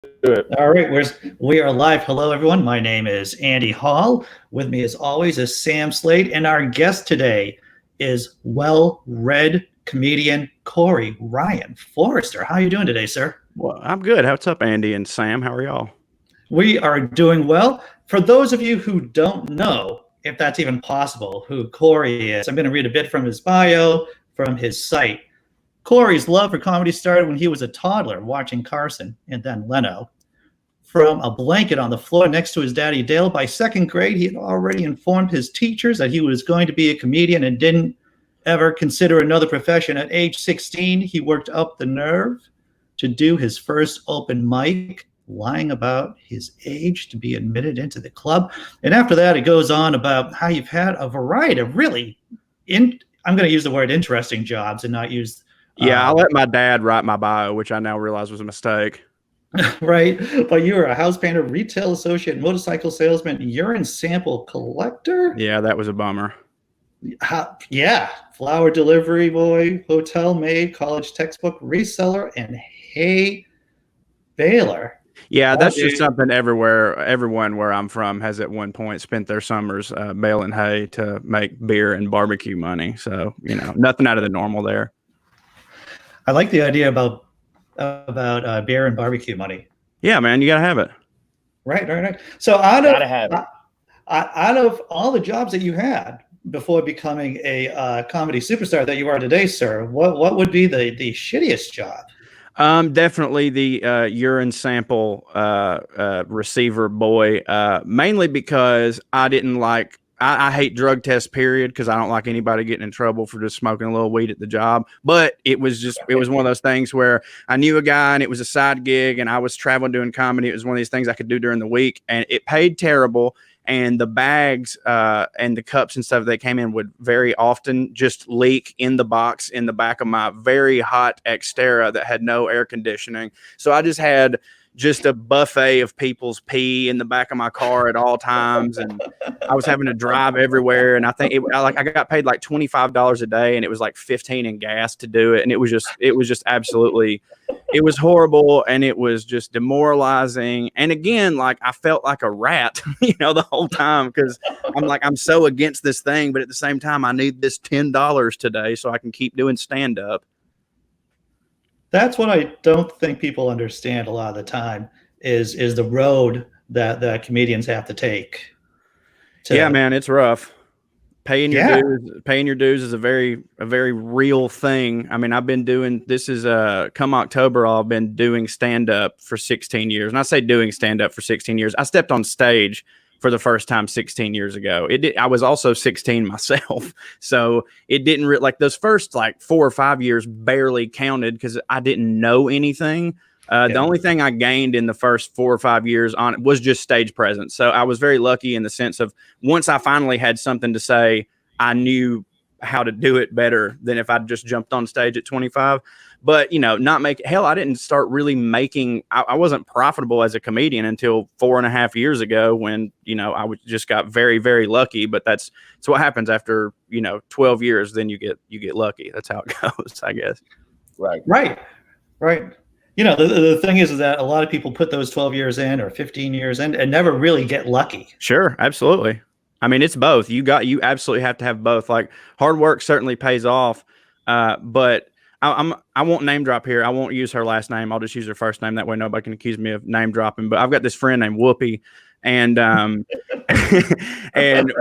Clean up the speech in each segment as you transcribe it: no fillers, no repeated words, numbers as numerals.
it. All right, we are live. Hello, everyone. My name is Andy Hall. With me, as always, is Sam Slade, and our guest today is wellRED comedian Corey Ryan Forrester. How are you doing today, sir? Well, I'm good. What's up, Andy and Sam? How are y'all? We are doing well. For those of you who don't know, if that's even possible, who Corey is, I'm going to read a bit from his bio, from his site. Corey's love for comedy started when he was a toddler watching Carson and then Leno. From a blanket on the floor next to his daddy Dale, by second grade, he had already informed his teachers that he was going to be a comedian and didn't ever consider another profession. At age 16, he worked up the nerve to do his first open mic, lying about his age to be admitted into the club. And after that, it goes on about how you've had a variety of really, I'm going to use the word interesting jobs and not use. Yeah, I let my dad write my bio, which I now realize was a mistake. Right, but you were a house painter, retail associate, motorcycle salesman, urine sample collector. Yeah, that was a bummer. Yeah, flower delivery boy, hotel maid, college textbook reseller, and hay baler. Yeah, that's just something everyone where I'm from has at one point spent their summers baling hay to make beer and barbecue money. So, nothing out of the normal there. I like the idea about beer and barbecue money. Yeah, man, you gotta have it. Right. So out of all the jobs that you had before becoming a comedy superstar that you are today, sir, what would be the shittiest job? Definitely the urine sample receiver boy, mainly because I didn't like. I hate drug tests, period, because I don't like anybody getting in trouble for just smoking a little weed at the job. But it was one of those things where I knew a guy and it was a side gig and I was traveling doing comedy. It was one of these things I could do during the week and it paid terrible. And the bags and the cups and stuff that came in would very often just leak in the box in the back of my very hot Xterra that had no air conditioning. So I just had a buffet of people's pee in the back of my car at all times. And I was having to drive everywhere. And I think I got paid like $25 a day and it was like 15 in gas to do it. And it was just absolutely, it was horrible. And it was just demoralizing. And again, like I felt like a rat, the whole time. Cause I'm so against this thing, but at the same time, I need this $10 today so I can keep doing stand up. That's what I don't think people understand a lot of the time is the road that comedians have to take. Yeah, man, it's rough. Paying your dues is a very real thing. I mean, I've been doing this is come October, I've been doing stand up for 16 years. And I say doing stand up for 16 years. I stepped on stage for the first time 16 years ago. I was also 16 myself. So it didn't like those first like 4 or 5 years barely counted because I didn't know anything. The only thing I gained in the first 4 or 5 years on it was just stage presence. So I was very lucky in the sense of once I finally had something to say, I knew how to do it better than if I'd just jumped on stage at 25. But, I didn't start really making, I wasn't profitable as a comedian until 4.5 years ago when, I just got very, very lucky. But that's what happens after, 12 years, then you get lucky. That's how it goes, I guess. Right. The thing is that a lot of people put those 12 years in or 15 years in and never really get lucky. Sure. Absolutely. I mean, it's both. You absolutely have to have both. Like hard work certainly pays off. But I won't name drop here. I won't use her last name. I'll just use her first name. That way nobody can accuse me of name dropping. But I've got this friend named Whoopi, and and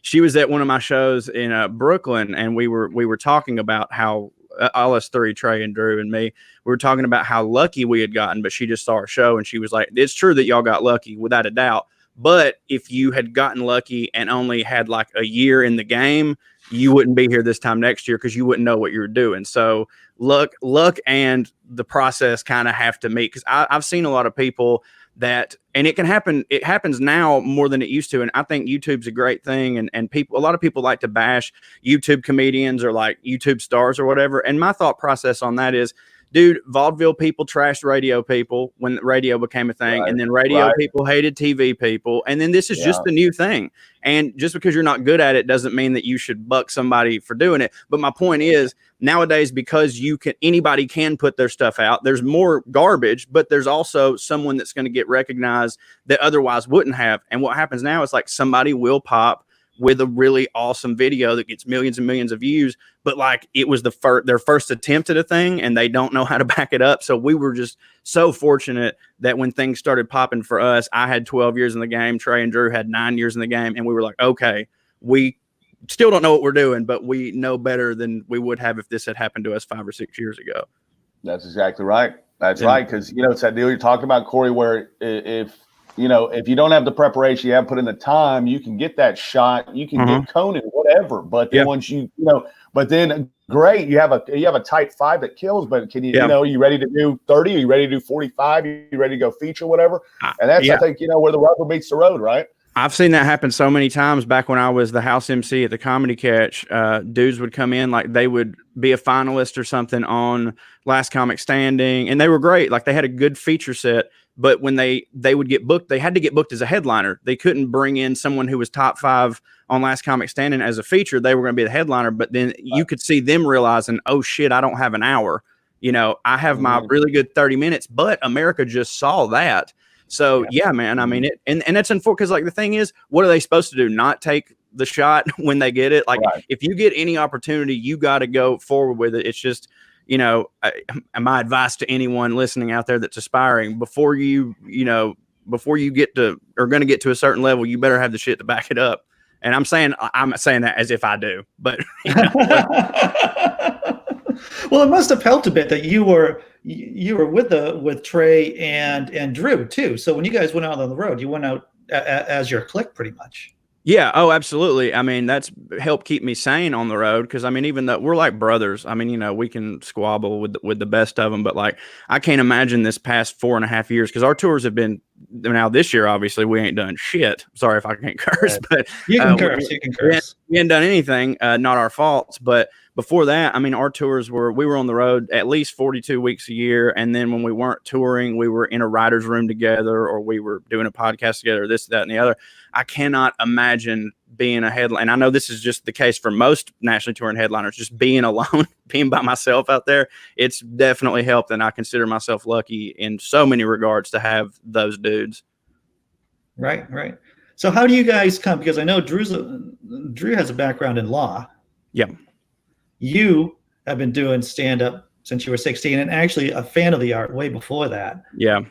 she was at one of my shows in Brooklyn, and we were talking about how all us three, Trae and Drew and me, we were talking about how lucky we had gotten. But she just saw our show, and she was like, "It's true that y'all got lucky, without a doubt. But if you had gotten lucky and only had like a year in the game, you wouldn't be here this time next year because you wouldn't know what you were doing." So luck and the process kind of have to meet, because I've seen a lot of people that, and it can happen. It happens now more than it used to. And I think YouTube's a great thing. And a lot of people like to bash YouTube comedians or like YouTube stars or whatever. And my thought process on that is, dude, vaudeville people trashed radio people when radio became a thing. And then radio people hated TV people. And then this is just the new thing. And just because you're not good at it doesn't mean that you should buck somebody for doing it. But my point is, nowadays, because anybody can put their stuff out, there's more garbage, but there's also someone that's going to get recognized that otherwise wouldn't have. And what happens now is like somebody will pop with a really awesome video that gets millions and millions of views, but like it was their first attempt at a thing and they don't know how to back it up. So we were just so fortunate that when things started popping for us, I had 12 years in the game, Trae and Drew had 9 years in the game, and we were like, okay, we still don't know what we're doing, but we know better than we would have if this had happened to us 5 or 6 years ago. That's exactly right. That's right. Because, it's that deal you're talking about, Corey, where if you don't have the preparation, you haven't put in the time, you can get that shot, you can get Conan, whatever. But then once but then great, you have a tight 5 that kills, but can are you ready to do 30? Are you ready to do 45? Are you ready to go feature, whatever? And that's, I think, where the rubber meets the road, right? I've seen that happen so many times. Back when I was the house MC at the Comedy Catch, dudes would come in, like they would be a finalist or something on Last Comic Standing, and they were great. Like they had a good feature set, but when they would get booked, they had to get booked as a headliner. They couldn't bring in someone who was top 5 on Last Comic Standing as a feature. They were going to be the headliner, but then you could see them realizing, oh shit, I don't have an hour. I have my really good 30 minutes, but America just saw that. So yeah, man, I mean, and that's unfortunate because like the thing is, what are they supposed to do? Not take the shot when they get it? Like if you get any opportunity, you got to go forward with it. It's just, my advice to anyone listening out there that's aspiring, before you get to, or going to get to a certain level, you better have the shit to back it up. And I'm saying that as if I do, but. Well, it must have helped a bit that you were with Trae and Drew too. So when you guys went out on the road, you went out as your clique pretty much. Yeah. Oh, absolutely. I mean, that's helped keep me sane on the road. Cause I mean, even though we're like brothers, I mean, we can squabble with the best of them, but like, I can't imagine this past 4.5 years. Cause our tours have been, now this year, obviously we ain't done shit. Sorry if I can't curse, but you can curse. We ain't done anything, not our faults. But before that, I mean, our tours we were on the road at least 42 weeks a year. And then when we weren't touring, we were in a writer's room together, or we were doing a podcast together, this, that, and the other. I cannot imagine being a headliner. And I know this is just the case for most nationally touring headliners, just being alone, being by myself out there. It's definitely helped. And I consider myself lucky in so many regards to have those dudes. Right. So how do you guys come? Because I know Drew has a background in law. Yeah. You have been doing stand-up since you were 16 and actually a fan of the art way before that. Yeah.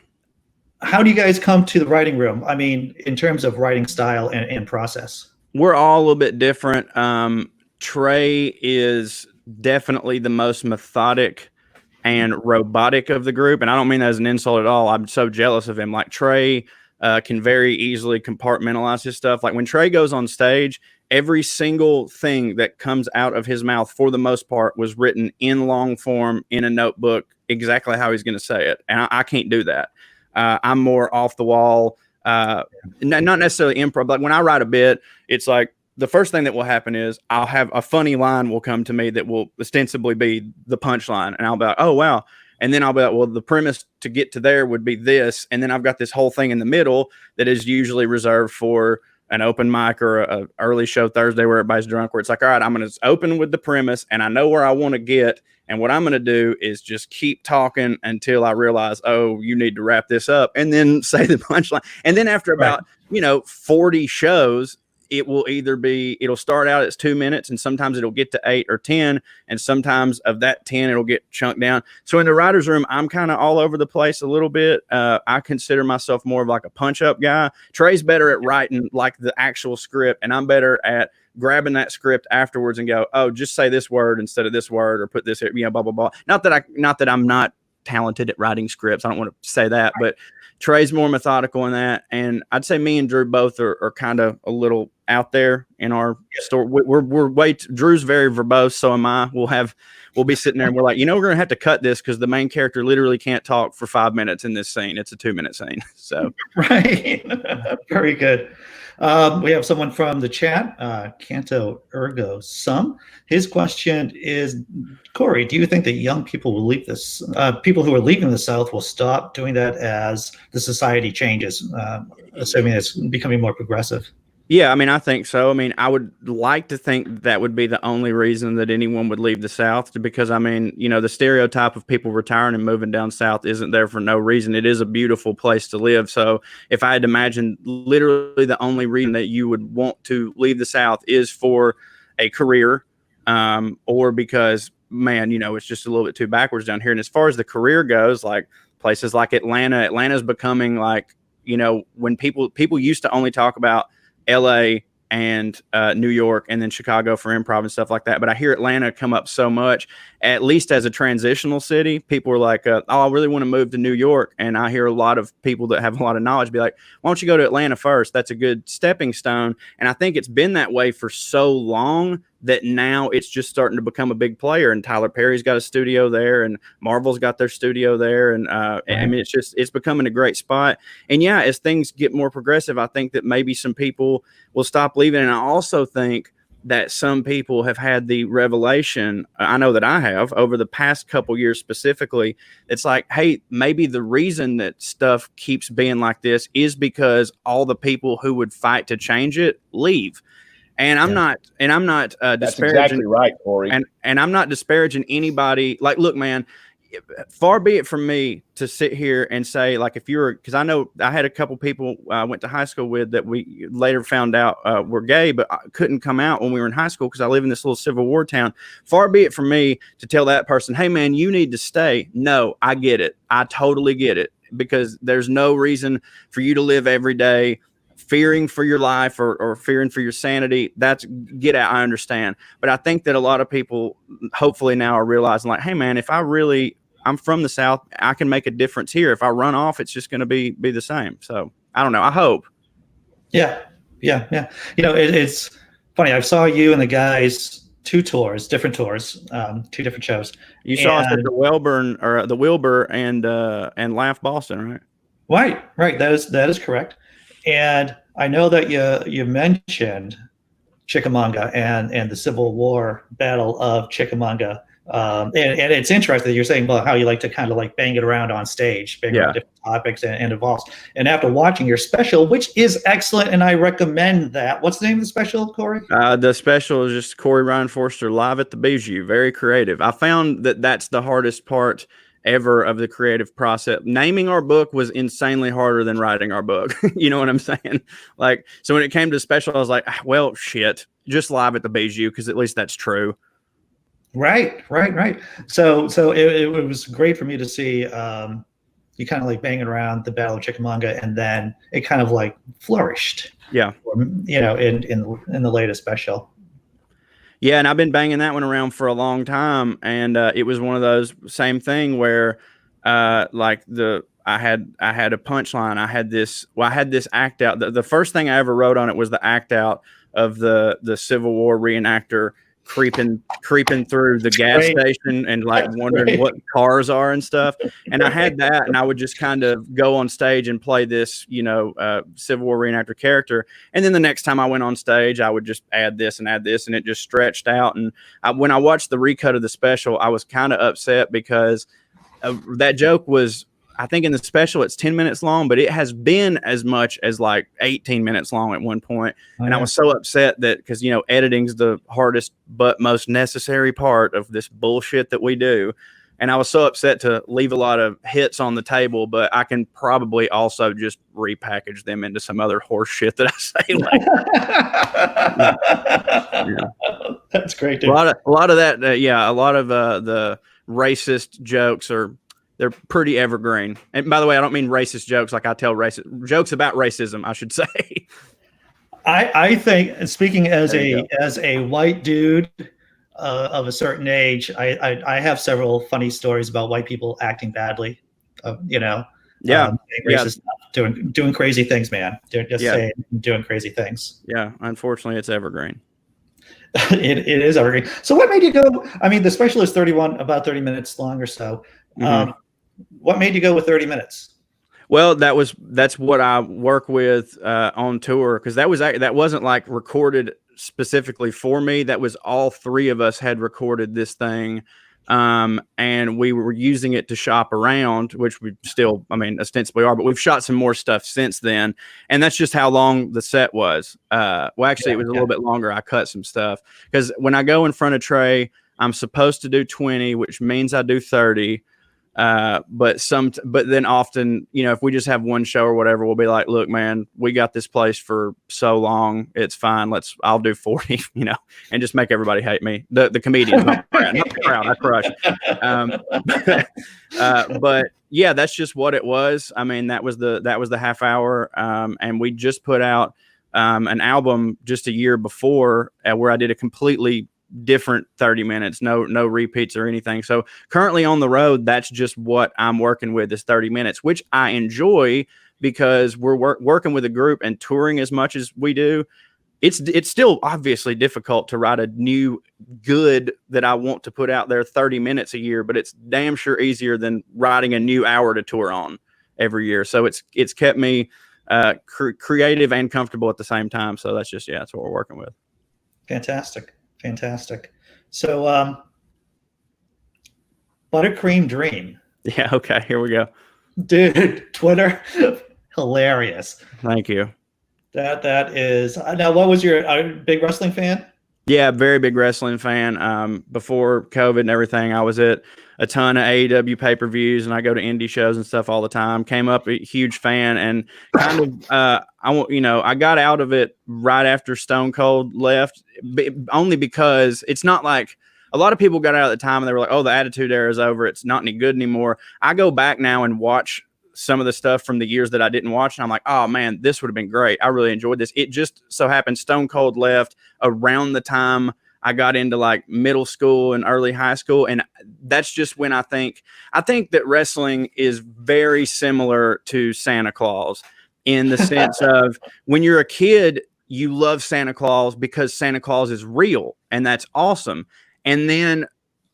How do you guys come to the writing room? I mean, in terms of writing style and process. We're all a little bit different. Trae is definitely the most methodic and robotic of the group. And I don't mean that as an insult at all. I'm so jealous of him. Like Trae can very easily compartmentalize his stuff. Like when Trae goes on stage, every single thing that comes out of his mouth, for the most part, was written in long form in a notebook, exactly how he's going to say it. And I can't do that. I'm more off the wall, not necessarily improv. But when I write a bit, it's like the first thing that will happen is I'll have a funny line will come to me that will ostensibly be the punchline. And I'll be like, oh, wow. And then I'll be like, well, the premise to get to there would be this. And then I've got this whole thing in the middle that is usually reserved for an open mic or a early show Thursday where everybody's drunk, where it's like, all right, I'm going to open with the premise and I know where I want to get. And what I'm going to do is just keep talking until I realize, oh, you need to wrap this up, and then say the punchline. And then after about, 40 shows, it'll start out as 2 minutes, and sometimes it'll get to 8 or 10. And sometimes of that 10, it'll get chunked down. So in the writer's room, I'm kind of all over the place a little bit. I consider myself more of like a punch up guy. Trae's better at writing like the actual script, and I'm better at grabbing that script afterwards and go, oh, just say this word instead of this word, or put this here, blah, blah, blah. Not that I'm not talented at writing scripts. I don't want to say that, but Trae's more methodical in that. And I'd say me and Drew both are kind of a little out there in our store. We're way Drew's very verbose, so am I. We'll be sitting there and we're like, we're gonna have to cut this because the main character literally can't talk for 5 minutes in this scene. It's a 2-minute scene. So right. Very good. We have someone from the chat, Canto Ergo Sum. His question is, Corey, do you think that young people will leave this? People who are leaving the South will stop doing that as the society changes, assuming it's becoming more progressive? Yeah, I mean, I think so. I mean, I would like to think that would be the only reason that anyone would leave the South, because, I mean, the stereotype of people retiring and moving down South isn't there for no reason. It is a beautiful place to live. So if I had to imagine literally the only reason that you would want to leave the South is for a career, or because, man, it's just a little bit too backwards down here. And as far as the career goes, like places like Atlanta's becoming like, when people used to only talk about LA and New York and then Chicago for improv and stuff like that. But I hear Atlanta come up so much, at least as a transitional city. People are like, oh, I really want to move to New York. And I hear a lot of people that have a lot of knowledge be like, why don't you go to Atlanta first? That's a good stepping stone. And I think it's been that way for so long that now it's just starting to become a big player. And Tyler Perry's got a studio there, and Marvel's got their studio there. And I mean, it's becoming a great spot. And yeah, as things get more progressive, I think that maybe some people will stop leaving. And I also think that some people have had the revelation, I know that I have, over the past couple years specifically. It's like, hey, maybe the reason that stuff keeps being like this is because all the people who would fight to change it leave. And I'm not That's disparaging. exactly right, Corey. And I'm not disparaging anybody. Like, look, man, far be it from me to sit here and say, like, because I know I had a couple people I went to high school with that we later found out were gay, but I couldn't come out when we were in high school because I live in this little Civil War town. Far be it from me to tell that person, hey, man, you need to stay. No, I get it. I totally get it, because there's no reason for you to live every day fearing for your life or fearing for your sanity. That's get out. I understand. But I think that a lot of people hopefully now are realizing, like, hey, man, if I'm from the South, I can make a difference here. If I run off, it's just going to be the same. So I don't know. I hope. Yeah. It's funny. I saw you and the guys different tours, 2 different shows. You saw us at the Wilbur and Laugh Boston, right? Right. That is correct. And I know that you mentioned Chickamauga and the Civil War Battle of Chickamauga. And it's interesting that you're saying about how you like to kind of like bang it around on stage, around different topics and evolves. And after watching your special, which is excellent, and I recommend that. What's the name of the special, Corey? The special is just Corey Ryan Forrester live at the Bijou. Very creative. I found that that's the hardest part ever of the creative process. Naming our book was insanely harder than writing our book. You know what I'm saying? Like, so when it came to special, I was like, well, shit, just live at the Bijou, because at least that's true. Right. So it was great for me to see you kind of like banging around the Battle of Chickamauga, and then it kind of like flourished. Yeah. In the latest special. Yeah, and I've been banging that one around for a long time, and it was one of those same thing where, I had a punchline. I had this act out. The first thing I ever wrote on it was the act out of the Civil War reenactor creeping through the gas station and like wondering what cars are and stuff. And I had that, and I would just kind of go on stage and play this, Civil War reenactor character. And then the next time I went on stage, I would just add this, and it just stretched out. And when I watched the recut of the special, I was kind of upset because that joke was, I think in the special it's 10 minutes long, but it has been as much as like 18 minutes long at one point. And I was so upset that, because, editing's the hardest but most necessary part of this bullshit that we do. And I was so upset to leave a lot of hits on the table, but I can probably also just repackage them into some other horse shit that I say. That's great. Dude. A lot of that. A lot of the racist jokes they're pretty evergreen. And by the way, I don't mean racist jokes like I tell racist jokes about racism, I should say. I think, speaking as a white dude of a certain age, I have several funny stories about white people acting badly, racist stuff. doing crazy things, man. Just Yeah. saying, doing crazy things. Yeah, unfortunately, it's evergreen. It is evergreen. So what made you go? I mean, the special is 31, about 30 minutes long or so. What made you go with 30 minutes? Well, that's what I work with on tour, because that wasn't like recorded specifically for me. That was all three of us had recorded this thing, and we were using it to shop around, which we still, I mean, ostensibly are, but we've shot some more stuff since then, and that's just how long the set was. Well, actually, it was a little bit longer. I cut some stuff because when I go in front of Trae, I'm supposed to do 20, which means I do 30. But then often, you know, if we just have one show or whatever, we'll be like, look, man, we got this place for so long. It's fine. I'll do 40, you know, and just make everybody hate me. The comedians, not the crowd. I crush. But yeah, that's just what it was. I mean, that was the half hour. And we just put out, an album just a year before where I did a completely different 30 minutes, no repeats or anything. So currently on the road, that's just what I'm working with is 30 minutes, which I enjoy because we're working with a group and touring as much as we do. It's still obviously difficult to write a new good that I want to put out there 30 minutes a year, but it's damn sure easier than writing a new hour to tour on every year. So it's kept me creative and comfortable at the same time. So that's what we're working with. Fantastic. So, Buttercream Dream. Yeah. Okay. Here we go. Dude, Twitter, hilarious. Thank you. That is. Now, what was your big wrestling fan? Yeah, very big wrestling fan. Before COVID and everything, I was at a ton of AEW pay-per-views, and I go to indie shows and stuff all the time. Came up a huge fan, and kind of, I got out of it right after Stone Cold left, only because it's not like a lot of people got out at the time and they were like, "Oh, the Attitude Era is over. It's not any good anymore." I go back now and watch some of the stuff from the years that I didn't watch, and I'm like, oh man, this would have been great. I really enjoyed this. It just so happened Stone Cold left around the time I got into like middle school and early high school, and that's just when I think that wrestling is very similar to Santa Claus in the sense of when you're a kid, you love Santa Claus because Santa Claus is real, and that's awesome. And then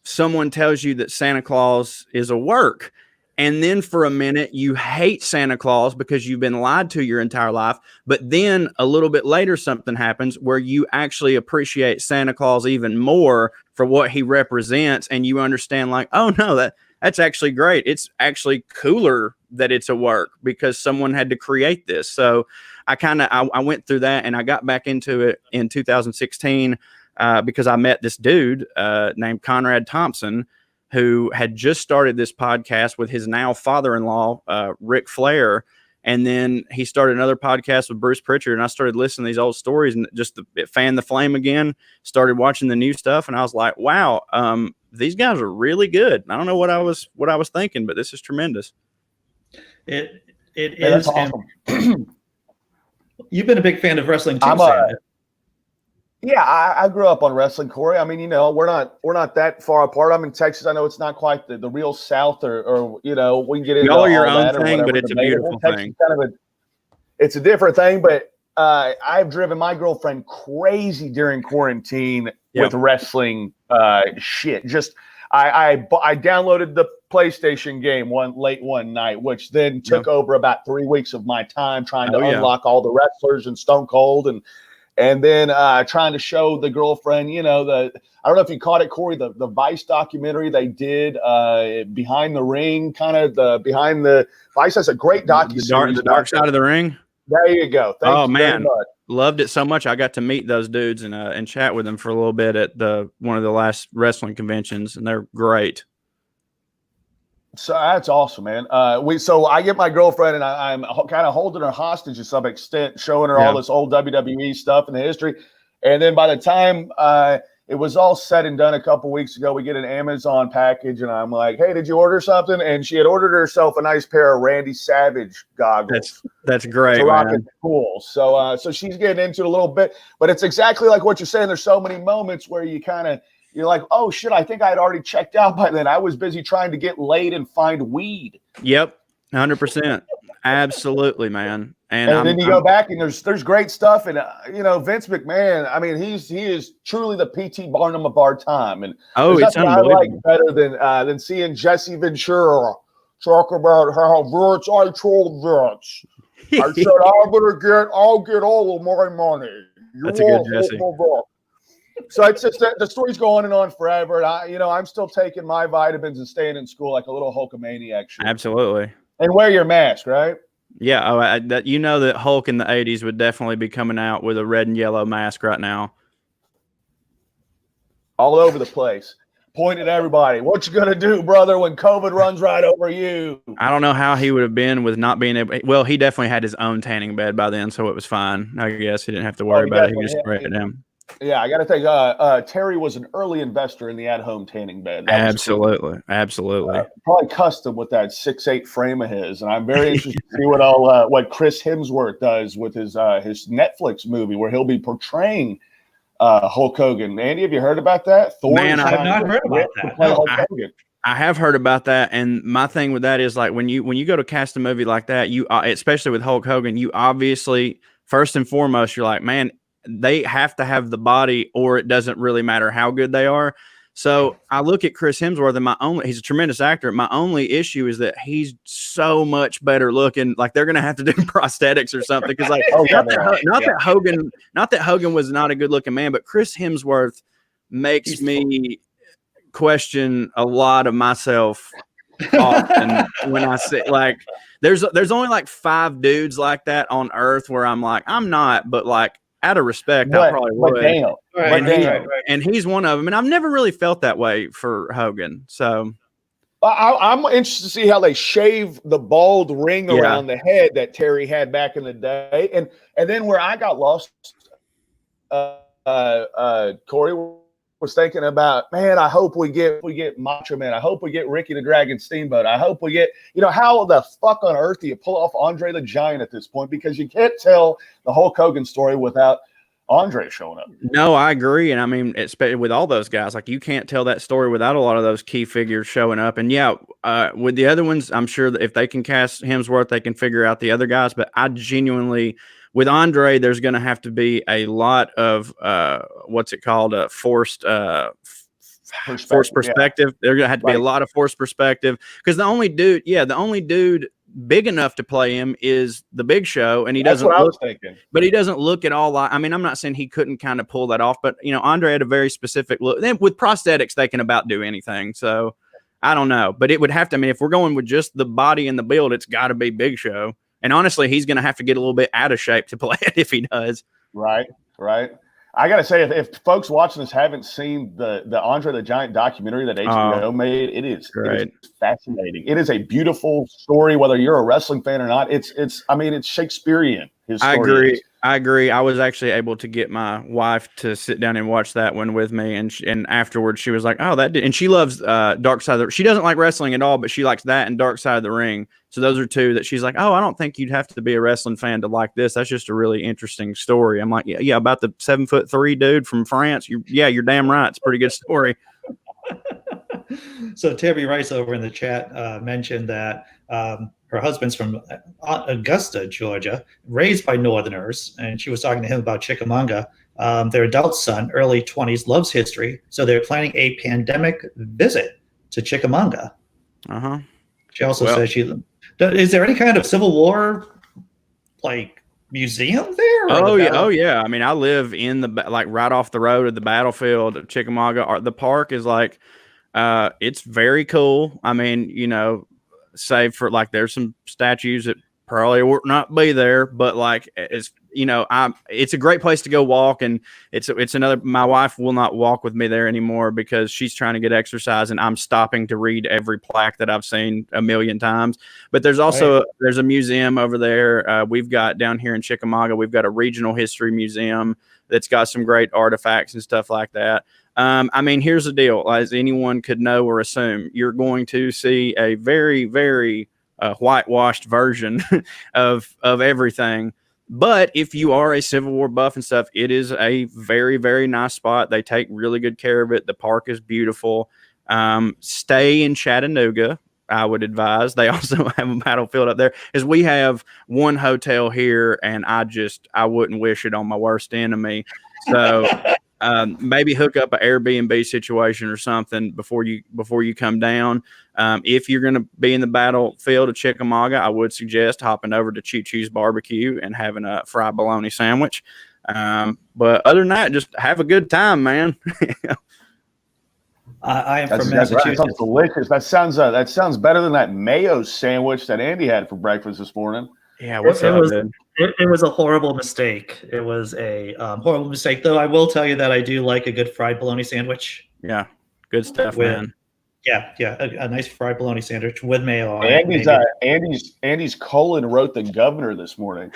someone tells you that Santa Claus is a work. And then for a minute, you hate Santa Claus because you've been lied to your entire life. But then a little bit later, something happens where you actually appreciate Santa Claus even more for what he represents. And you understand like, oh, no, that's actually great. It's actually cooler that it's a work because someone had to create this. So I went through that and I got back into it in 2016 because I met this dude named Conrad Thompson, who had just started this podcast with his now father-in-law, Ric Flair. And then he started another podcast with Bruce Pritchard. And I started listening to these old stories and it fanned the flame again, started watching the new stuff. And I was like, wow, these guys are really good. I don't know what I was thinking, but this is tremendous. It is. Awesome. You've been a big fan of wrestling too, Sam. Yeah, I grew up on wrestling, Corey. I mean, we're not that far apart. I'm in Texas. I know it's not quite the real South, or we can get into y'all are your all own that thing, but it's a beautiful thing. It's a different thing, but I've driven my girlfriend crazy during quarantine with wrestling shit. Just I downloaded the PlayStation game late one night, which then took over about 3 weeks of my time trying to unlock all the wrestlers and Stone Cold and then trying to show the girlfriend, I don't know if you caught it, Corey, the Vice documentary they did behind the ring, kind of behind the Vice. That's a great docuseries. The Dark Side of the Ring. There you go. Thank you man, very much. Loved it so much. I got to meet those dudes and chat with them for a little bit at one of the last wrestling conventions, and they're great. So that's awesome, man. So I get my girlfriend and I'm kind of holding her hostage to some extent, showing her all this old WWE stuff in the history. And then by the time it was all said and done a couple weeks ago, we get an Amazon package and I'm like, hey, did you order something? And she had ordered herself a nice pair of Randy Savage goggles. That's great, man. Cool. So she's getting into it a little bit, but it's exactly like what you're saying. There's so many moments where you're like, oh, shit, I think I had already checked out by then. I was busy trying to get laid and find weed. Yep, 100%. Absolutely, man. And then you go back and there's great stuff. And Vince McMahon, I mean, he is truly the P.T. Barnum of our time. And it's nothing I unbelievable. like better than seeing Jesse Ventura talk about how Vince, I told Vince, I said I'll get all of my money. That's a good Jesse. So it's just the story's going on forever. And I'm still taking my vitamins and staying in school like a little Hulkamaniac. Absolutely. And wear your mask, right? Yeah. That Hulk in the 80s would definitely be coming out with a red and yellow mask right now. All over the place. Point at everybody. What you gonna do, brother, when COVID runs right over you? I don't know how he would have been with not being able. Well, he definitely had his own tanning bed by then, so it was fine. I guess he didn't have to worry about it. He just sprayed it down. Yeah, I got to think. Terry was an early investor in the at-home tanning bed. Absolutely. Probably custom with that 6'8" frame of his, and I'm very interested to see what Chris Hemsworth does with his Netflix movie where he'll be portraying Hulk Hogan. Andy, have you heard about that? Man, I have not heard about that. I have heard about that, and my thing with that is like when you go to cast a movie like that, you especially with Hulk Hogan, you obviously first and foremost you're like, man, they have to have the body, or it doesn't really matter how good they are. So I look at Chris Hemsworth, and he's a tremendous actor. My only issue is that he's so much better looking. Like they're gonna have to do prosthetics or something because not that Hogan was not a good looking man, but Chris Hemsworth makes me question a lot of myself often when I say like there's only like 5 dudes like that on earth where I'm like I'm not, but like out of respect I probably would. And he's one of them, and I've never really felt that way for Hogan. So I'm interested to see how they shave the bald ring around the head that Terry had back in the day, and then where I got lost, Corey was thinking about, man, I hope we get Macho Man. I hope we get Ricky the Dragon Steamboat. I hope we get, how the fuck on earth do you pull off Andre the Giant at this point? Because you can't tell the Hulk Hogan story without Andre showing up. No, I agree. And I mean, especially with all those guys, like you can't tell that story without a lot of those key figures showing up. And with the other ones, I'm sure that if they can cast Hemsworth, they can figure out the other guys. But I genuinely, with Andre, there's going to have to be a lot of what's it called? Forced perspective. There's going to have to be a lot of forced perspective because the only dude big enough to play him is the Big Show, and he doesn't look at all like. I mean, I'm not saying he couldn't kind of pull that off, but Andre had a very specific look. Then with prosthetics, they can about do anything. So I don't know, but it would have to. I mean, if we're going with just the body and the build, it's got to be Big Show. And honestly, he's going to have to get a little bit out of shape to play it if he does. Right. I got to say, if folks watching this haven't seen the Andre the Giant documentary that HBO made, it is fascinating. It is a beautiful story, whether you're a wrestling fan or not. It's Shakespearean. His story I agree. I was actually able to get my wife to sit down and watch that one with me, and afterwards she was like, "Oh, that did." And she loves Dark Side of the. She doesn't like wrestling at all, but she likes that and Dark Side of the Ring. So those are two that she's like, "Oh, I don't think you'd have to be a wrestling fan to like this. That's just a really interesting story." I'm like, "Yeah, about the 7'3" dude from France. You're damn right. It's a pretty good story." So Terry Rice over in the chat mentioned that her husband's from Augusta, Georgia, raised by Northerners, and she was talking to him about Chickamauga. Their adult son, early 20s, loves history, so they're planning a pandemic visit to Chickamauga. She also says is there any kind of Civil War like museum there? Oh yeah. I mean, I live in right off the road of the battlefield of Chickamauga. The park is like, it's very cool. I mean, save for like there's some statues that probably would not be there, but like it's a great place to go walk, and it's another. My wife will not walk with me there anymore because she's trying to get exercise, and I'm stopping to read every plaque that I've seen a million times. But there's also there's a museum over there. We've got down here in Chickamauga, we've got a regional history museum that's got some great artifacts and stuff like that. I mean, here's the deal. As anyone could know or assume, you're going to see a very, very whitewashed version of everything. But if you are a Civil War buff and stuff, it is a very, very nice spot. They take really good care of it. The park is beautiful. Stay in Chattanooga. I would advise. They also have a battlefield up there. Is we have one hotel here, and I wouldn't wish it on my worst enemy. So maybe hook up an Airbnb situation or something before you come down. If you're going to be in the battlefield of Chickamauga, I would suggest hopping over to Choo Choo's Barbecue and having a fried bologna sandwich. But other than that, just have a good time, man. I am from That Massachusetts. sounds delicious. That sounds better than that mayo sandwich that Andy had for breakfast this morning. Yeah, what's up, dude? It was a horrible mistake. It was a horrible mistake, though. I will tell you that I do like a good fried bologna sandwich. Yeah, good stuff, man. Yeah, a nice fried bologna sandwich with mayo on it. Andy's colon wrote the governor this morning.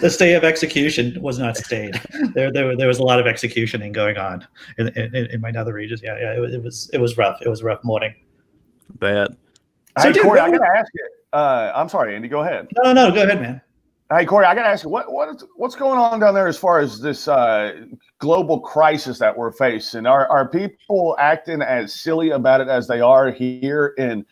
The stay of execution was not stayed. There was a lot of executioning going on in my nether regions. Yeah, it was rough. It was a rough morning. Bad. Hey, Corey, I gotta ask you. I'm sorry, Andy. Go ahead. No, go ahead, man. Hey, Corey, I gotta ask you what's going on down there as far as this global crisis that we're facing. Are people acting as silly about it as they are here in,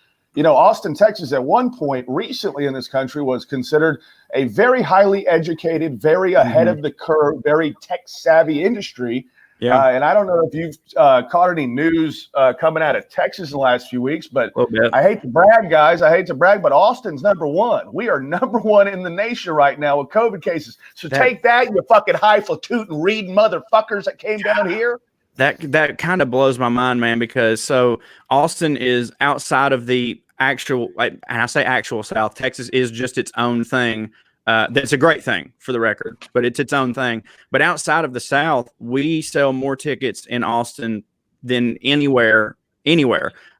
Austin, Texas? At one point recently in this country was considered a very highly educated, very ahead of the curve, very tech savvy industry. Yeah. And I don't know if you've caught any news coming out of Texas in the last few weeks, but I hate to brag, guys. But Austin's number one. We are number one in the nation right now with COVID cases. So take that, you fucking highfalutin reading motherfuckers that came down here. That kind of blows my mind, man, because so Austin is outside of the actual, and I say actual South. Texas is just its own thing. That's a great thing for the record, but it's its own thing. But outside of the South, we sell more tickets in Austin than anywhere.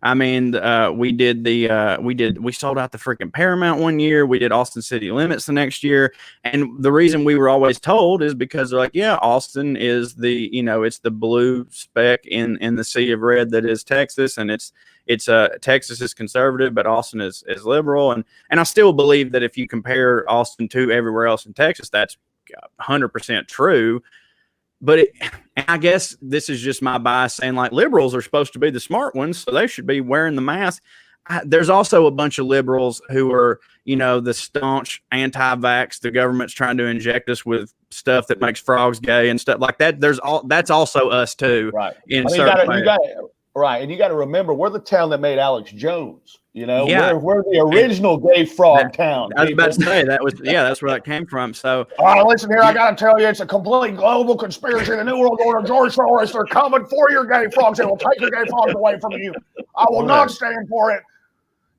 I mean, we sold out the freaking Paramount one year. We did Austin City Limits the next year. And the reason we were always told is because they're like, yeah, Austin is it's the blue speck in the sea of red that is Texas. And Texas is conservative, but Austin is liberal. And I still believe that if you compare Austin to everywhere else in Texas, that's 100% true. But I guess this is just my bias saying like liberals are supposed to be the smart ones, so they should be wearing the mask. There's also a bunch of liberals who are, the staunch anti-vax. The government's trying to inject us with stuff that makes frogs gay and stuff like that. That's also us too. Right. Right, and you got to remember, we're the town that made Alex Jones. Yeah. We're the original gay frog town. I was about to say that's where that came from. So, listen here, I got to tell you, it's a complete global conspiracy. The New World Order, George Soros, they're coming for your gay frogs. They will take your gay frogs away from you. I will not stand for it.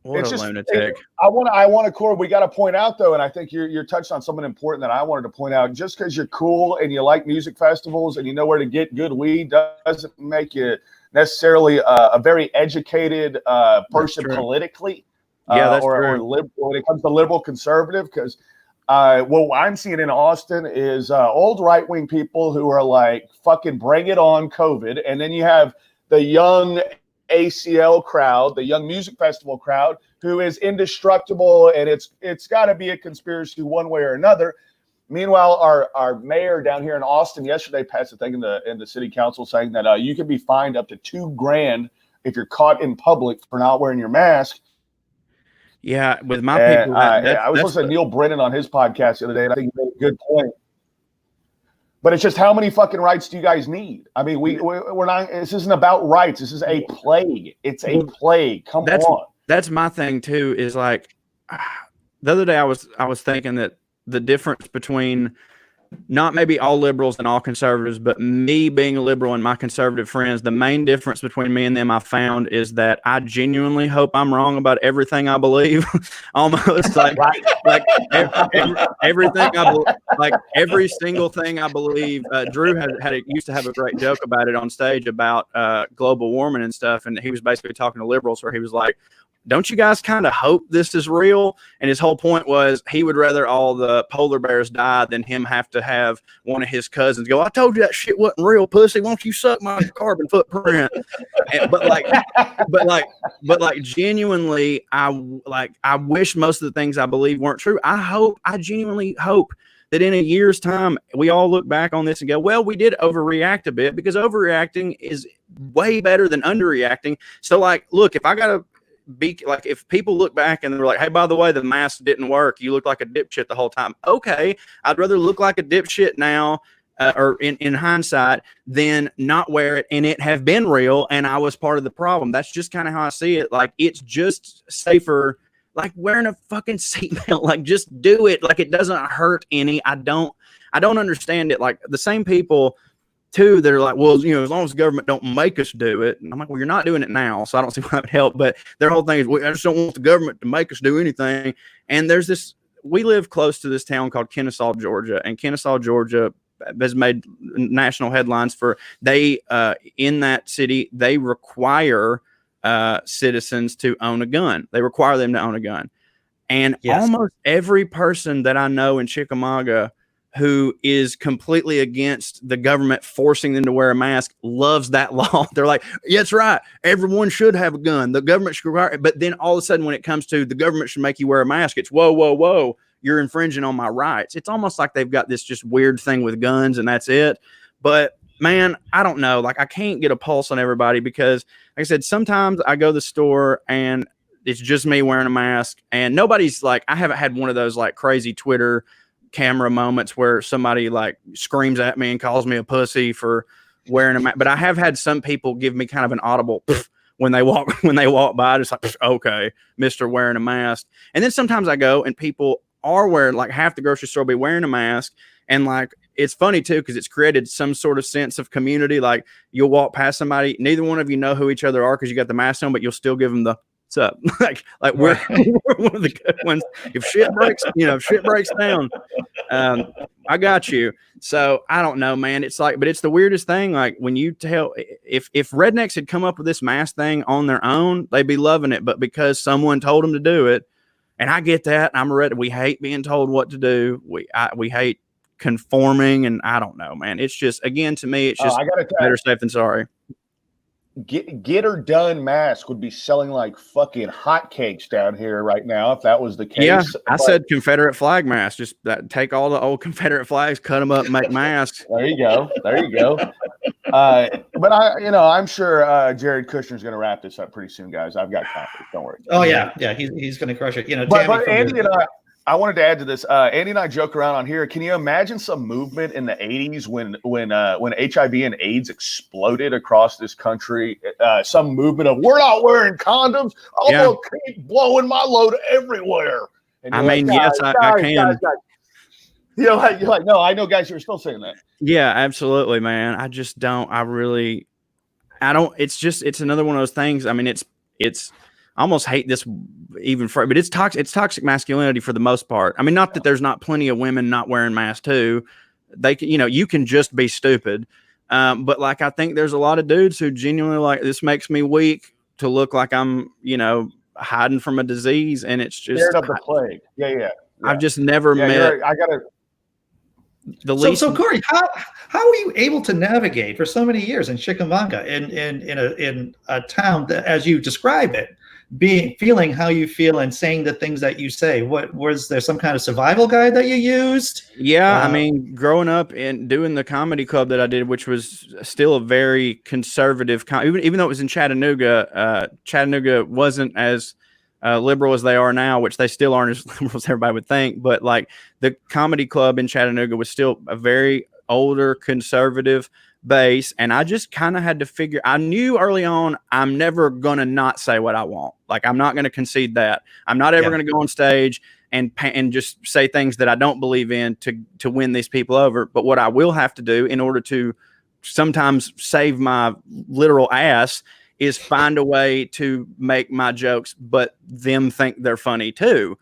What a lunatic! I want to, Corey. We got to point out though, and I think you're touched on something important that I wanted to point out. Just because you're cool and you like music festivals and you know where to get good weed doesn't make you necessarily a very educated person politically. That's or when it comes to liberal conservative, because what I'm seeing in Austin is old right-wing people who are like, fucking bring it on COVID. And then you have the young ACL crowd, the young music festival crowd, who is indestructible, and it's got to be a conspiracy one way or another. Meanwhile, our mayor down here in Austin yesterday passed a thing in the city council saying that you can be fined up to $2,000 if you're caught in public for not wearing your mask. Yeah, with my people, I was listening to Neil Brennan on his podcast the other day, and I think he made a good point. But it's just, how many fucking rights do you guys need? I mean, we're not. This isn't about rights. This is a plague. It's a plague. Come on. That's my thing too. Is like the other day I was thinking that the difference between not maybe all liberals and all conservatives, but me being a liberal and my conservative friends, the main difference between me and them I found is that I genuinely hope I'm wrong about everything I believe. Almost like everything like every single thing I believe. Drew used to have a great joke about it on stage about global warming and stuff, and he was basically talking to liberals where he was like, don't you guys kind of hope this is real? And his whole point was he would rather all the polar bears die than him have to have one of his cousins go, I told you that shit wasn't real, pussy. Won't you suck my carbon footprint? But genuinely, I wish most of the things I believe weren't true. I genuinely hope that in a year's time, we all look back on this and go, well, we did overreact a bit, because overreacting is way better than underreacting. So like, look, if I got to be like, if people look back and they're like, hey, by the way, the mask didn't work, you look like a dipshit the whole time. Okay. I'd rather look like a dipshit now, or in hindsight, than not wear it and it have been real and I was part of the problem. That's just kind of how I see it. Like, it's just safer, like wearing a fucking seatbelt. Like, just do it. Like, it doesn't hurt any. I don't understand it. Like, the same people too, they're like, well, you know, as long as the government don't make us do it. And I'm like, well, you're not doing it now, so I don't see why it would help. But their whole thing is, well, I just don't want the government to make us do anything. And there's this, we live close to this town called Kennesaw, Georgia, and Kennesaw, Georgia has made national headlines for in that city, they require citizens to own a gun. They require them to own a gun. And almost every person that I know in Chickamauga who is completely against the government forcing them to wear a mask loves that law. They're like, yeah, that's right. Everyone should have a gun. The government should require it. But then all of a sudden, when it comes to the government should make you wear a mask, it's whoa, whoa, whoa. You're infringing on my rights. It's almost like they've got this just weird thing with guns and that's it. But man, I don't know. Like, I can't get a pulse on everybody because, like I said, sometimes I go to the store and it's just me wearing a mask and nobody's like, I haven't had one of those like crazy Twitter camera moments where somebody like screams at me and calls me a pussy for wearing a mask. But I have had some people give me kind of an audible when they walk by, just like, okay, Mr. wearing a mask. And then sometimes I go and people are wearing, like, half the grocery store will be wearing a mask. And like, it's funny too, because it's created some sort of sense of community. Like, you'll walk past somebody, neither one of you know who each other are because you got the mask on, but you'll still give them the what's up. like we're one of the good ones. If shit breaks down, I got you. So I don't know, man. It's like, but it's the weirdest thing. Like, when you tell, if rednecks had come up with this mask thing on their own, they'd be loving it. But because someone told them to do it, and I get that. I'm ready. We hate being told what to do. We hate conforming, and I don't know, man. It's just, again, to me, it's just better safe than sorry. Get her done mask would be selling like fucking hotcakes down here right now if that was the case. Yeah, I said Confederate flag mask. Just take all the old Confederate flags, cut them up, make masks. There you go. But I'm sure Jared Kushner's going to wrap this up pretty soon, guys. I've got confidence. Don't worry. Oh yeah, he's going to crush it. But Andy and I wanted to add to this. Andy and I joke around on here. Can you imagine some movement in the 80s when HIV and AIDS exploded across this country? Some movement of, we're not wearing condoms. I'm going to keep blowing my load everywhere. And I mean, yes, I can. Guys. You're like, no, I know, guys, you're still saying that. Yeah, absolutely, man. I just don't. It's another one of those things. I mean, it's. I almost hate this even for, but it's toxic masculinity for the most part. I mean, not that there's not plenty of women not wearing masks too. They can, you can just be stupid. But like, I think there's a lot of dudes who genuinely like, this makes me weak to look like I'm, hiding from a disease. And it's just scared of the plague. Yeah. I've just never met. I gotta. So Corey, how are you able to navigate for so many years in Chickamauga in a town that, as you describe it, feeling how you feel and saying the things that you say? What was there some kind of survival guide that you used? Yeah, I mean, growing up and doing the comedy club that I did, which was still a very conservative, even though it was in Chattanooga, Chattanooga wasn't as liberal as they are now, which they still aren't as liberal as everybody would think. But like, the comedy club in Chattanooga was still a very older conservative base, and I just kind of had to figure. I knew early on I'm never gonna not say what I want. Like, I'm not gonna concede that. I'm not ever gonna go on stage and just say things that I don't believe in to win these people over. But what I will have to do in order to sometimes save my literal ass is find a way to make my jokes, but them think they're funny too.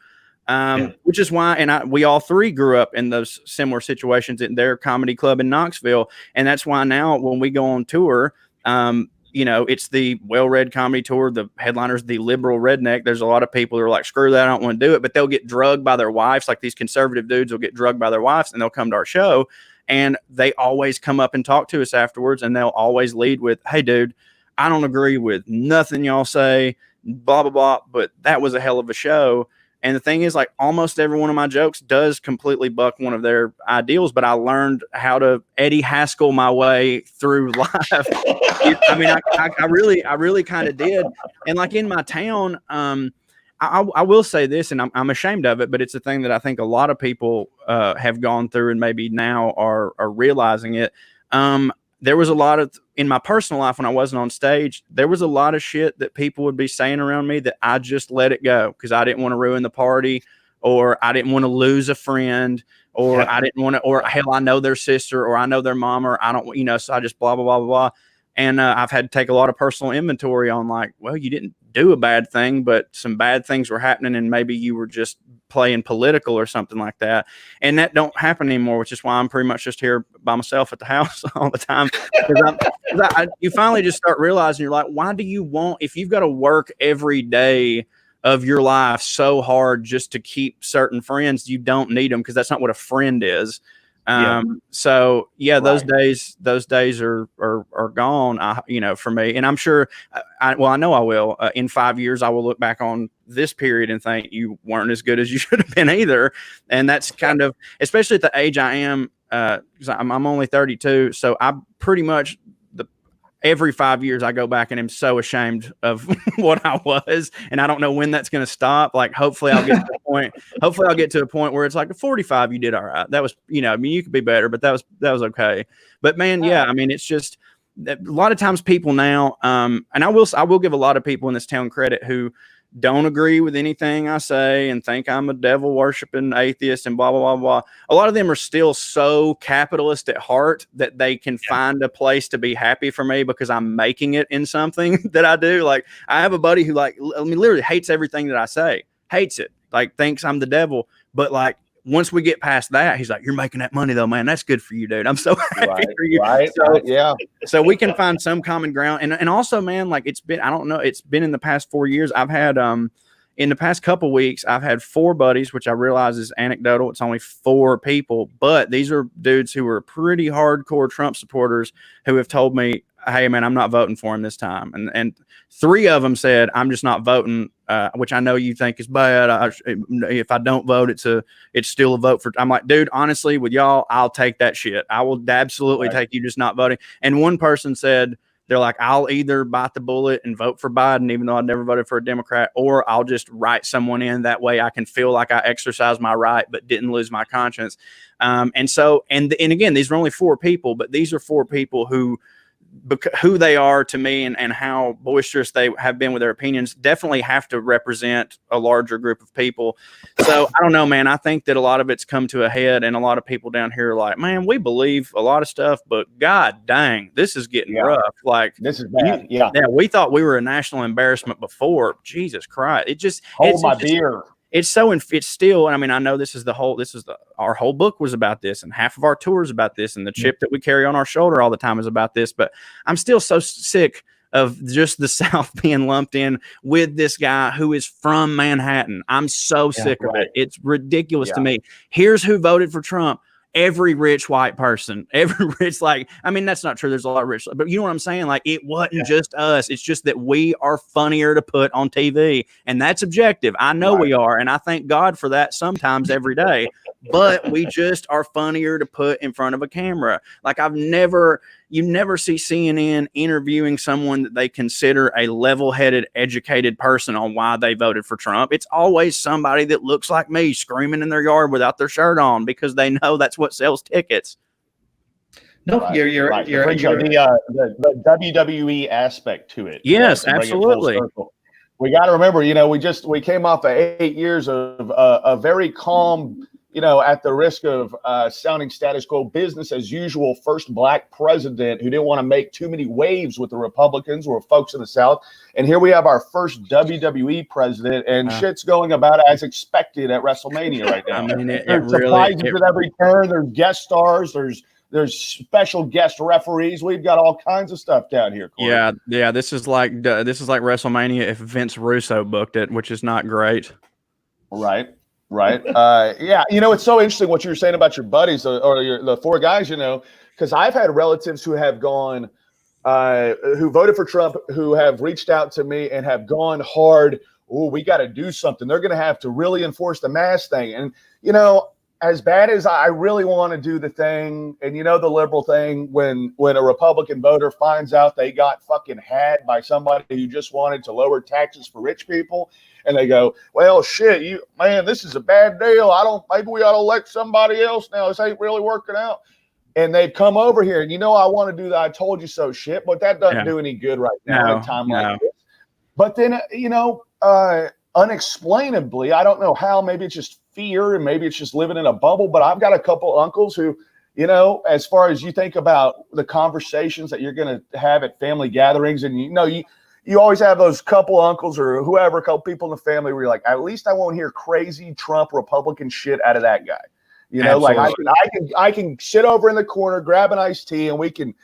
Which is why, we all three grew up in those similar situations in their comedy club in Knoxville. And that's why now when we go on tour, it's the wellRED comedy tour. The headliners, the liberal redneck. There's a lot of people who are like, screw that, I don't want to do it. But they'll get drugged by their wives. Like, these conservative dudes will get drugged by their wives and they'll come to our show. And they always come up and talk to us afterwards. And they'll always lead with, hey, dude, I don't agree with nothing y'all say, blah, blah, blah. But that was a hell of a show. And the thing is, like, almost every one of my jokes does completely buck one of their ideals, but I learned how to Eddie Haskell my way through life. I mean, I really kind of did. And like in my town, I will say this, and I'm ashamed of it, but it's a thing that I think a lot of people have gone through and maybe now are realizing it. There was a lot of, in my personal life when I wasn't on stage, there was a lot of shit that people would be saying around me that I just let it go because I didn't want to ruin the party, or I didn't want to lose a friend, or I didn't want to, or hell, I know their sister, or I know their mom, or I don't, so I just blah, blah, blah, blah, blah. And I've had to take a lot of personal inventory on like, well, you didn't do a bad thing, but some bad things were happening and maybe you were just playing political or something like that. And that don't happen anymore, which is why I'm pretty much just here by myself at the house all the time. You finally just start realizing, you're like, why do you want, if you've got to work every day of your life so hard just to keep certain friends, you don't need them, because that's not what a friend is. So yeah, those days are gone, for me. And I'm sure I know I will, in 5 years, I will look back on this period and think you weren't as good as you should have been either. And that's kind of, especially at the age I am, because I'm only 32. So I pretty much, every 5 years I go back and am so ashamed of what I was, and I don't know when that's going to stop. Like, hopefully I'll get to a point where it's like, at 45, you did all right. That was, I mean, you could be better, but that was okay. But man, yeah, I mean, it's just a lot of times people now, and I will give a lot of people in this town credit who don't agree with anything I say and think I'm a devil worshiping atheist and blah, blah, blah, blah. A lot of them are still so capitalist at heart that they can find a place to be happy for me because I'm making it in something that I do. Like, I have a buddy who literally hates everything that I say, hates it, like thinks I'm the devil. But like, once we get past that, he's like, you're making that money though, man. That's good for you, dude. I'm so happy for you. Right. So we can find some common ground. And also, man, like, it's been in the past 4 years. I've had, in the past couple weeks, I've had 4 buddies, which I realize is anecdotal. It's only 4 people, but these are dudes who are pretty hardcore Trump supporters who have told me, hey man, I'm not voting for him this time. And 3 of them said, I'm just not voting, which I know you think is bad. If I don't vote, it's still a vote for. I'm like, dude, honestly, with y'all, I'll take that shit. I will absolutely take you just not voting. And one person said, they're like, I'll either bite the bullet and vote for Biden, even though I never voted for a Democrat, or I'll just write someone in. That way I can feel like I exercised my right, but didn't lose my conscience. And again, these are only 4 people, but these are 4 people who they are to me and how boisterous they have been with their opinions definitely have to represent a larger group of people. So I don't know, man. I think that a lot of it's come to a head, and a lot of people down here are like, man, we believe a lot of stuff, but god dang, this is getting rough. Like, this is bad. We thought we were a national embarrassment before. Jesus Christ. Beer. It's still, I mean, I know our whole book was about this, and half of our tour is about this, and the chip that we carry on our shoulder all the time is about this, but I'm still so sick of just the South being lumped in with this guy who is from Manhattan. I'm so sick of it. It's ridiculous to me. Here's who voted for Trump. Every rich white person, that's not true. There's a lot of rich, but you know what I'm saying? Like, it wasn't just us. It's just that we are funnier to put on TV, and that's objective. I know we are. And I thank God for that sometimes every day, but we just are funnier to put in front of a camera. Like, you never see CNN interviewing someone that they consider a level-headed, educated person on why they voted for Trump. It's always somebody that looks like me screaming in their yard without their shirt on because they know that's what sells tickets. No, you're the WWE aspect to it. Yes, absolutely. We got to remember, we came off of 8 years of a very calm, at the risk of sounding status quo, business as usual, first black president who didn't want to make too many waves with the Republicans or folks in the South. And here we have our first WWE president, and shit's going about as expected at WrestleMania right now. I mean, there's surprises at every turn. There's guest stars. There's special guest referees. We've got all kinds of stuff down here, Corey. Yeah. This is like WrestleMania if Vince Russo booked it, which is not great. Right. It's so interesting what you were saying about your buddies or the 4 guys. Because I've had relatives who have gone, who voted for Trump, who have reached out to me and have gone hard oh, we got to do something. They're going to have to really enforce the mask thing. And, as bad as I really want to do the thing, and the liberal thing, when a Republican voter finds out they got fucking had by somebody who just wanted to lower taxes for rich people, and they go, well, shit, this is a bad deal. Maybe we ought to elect somebody else now. This ain't really working out. And they've come over here, and I want to do that I told you so shit, but that doesn't do any good right now in a time like this. But then, unexplainably, I don't know how, maybe it's just fear and maybe it's just living in a bubble, but I've got a couple uncles who, as far as you think about the conversations that you're going to have at family gatherings, and you always have those couple uncles or whoever, a couple people in the family where you're like, at least I won't hear crazy Trump Republican shit out of that guy. Like I can sit over in the corner, grab an iced tea, and we can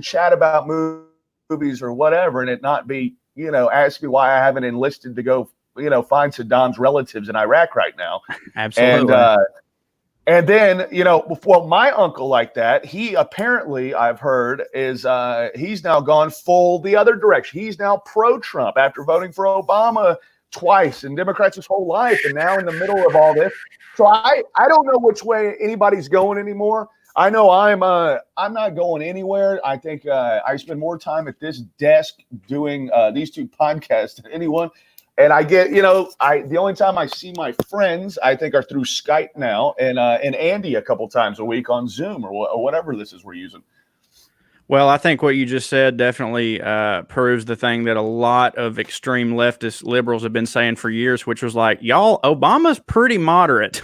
chat about movies or whatever, and it not be, ask me why I haven't enlisted to go, find Saddam's relatives in Iraq right now. Absolutely. And then, well, my uncle like that, he apparently, I've heard, is he's now gone full the other direction. He's now pro-Trump after voting for Obama twice and Democrats his whole life, and now in the middle of all this. So I don't know which way anybody's going anymore. I know I'm not going anywhere. I think I spend more time at this desk doing these two podcasts than anyone. And I get, the only time I see my friends, I think, are through Skype now, and Andy a couple times a week on Zoom or whatever this is we're using. Well, I think what you just said definitely proves the thing that a lot of extreme leftist liberals have been saying for years, which was like, y'all, Obama's pretty moderate.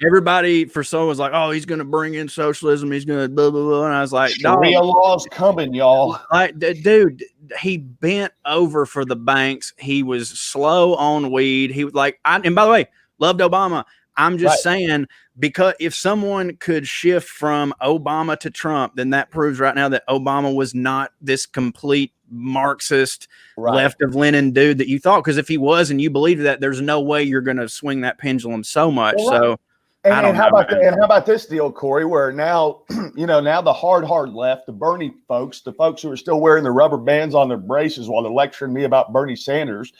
Everybody for so was like, oh, he's going to bring in socialism. He's going to blah, blah, blah. And I was like, Sharia law's coming, y'all. Dude, he bent over for the banks. He was slow on weed. He was like, and by the way, loved Obama. I'm just saying, because if someone could shift from Obama to Trump, then that proves right now that Obama was not this complete Marxist left of Lenin dude that you thought. Because if he was and you believed that, there's no way you're going to swing that pendulum so much. So, and how about this deal, Corey, where now, now the hard left, the Bernie folks, the folks who are still wearing the rubber bands on their braces while they're lecturing me about Bernie Sanders,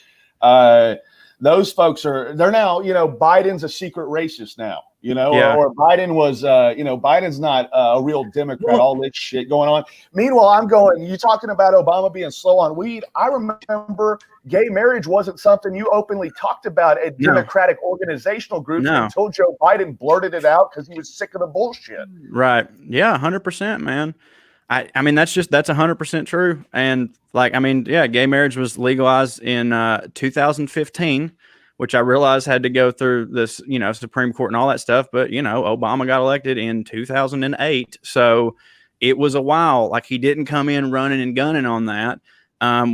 those folks they're now, Biden's a secret racist now, or Biden was, Biden's not a real Democrat, all this shit going on. Meanwhile, you talking about Obama being slow on weed. I remember gay marriage wasn't something you openly talked about at Democratic organizational groups until Joe Biden blurted it out because he was sick of the bullshit. Right. Yeah. 100%, man. I mean, that's 100% true. And gay marriage was legalized in 2015, which I realized had to go through this, Supreme Court and all that stuff. But, Obama got elected in 2008. So it was a while. Like, he didn't come in running and gunning on that,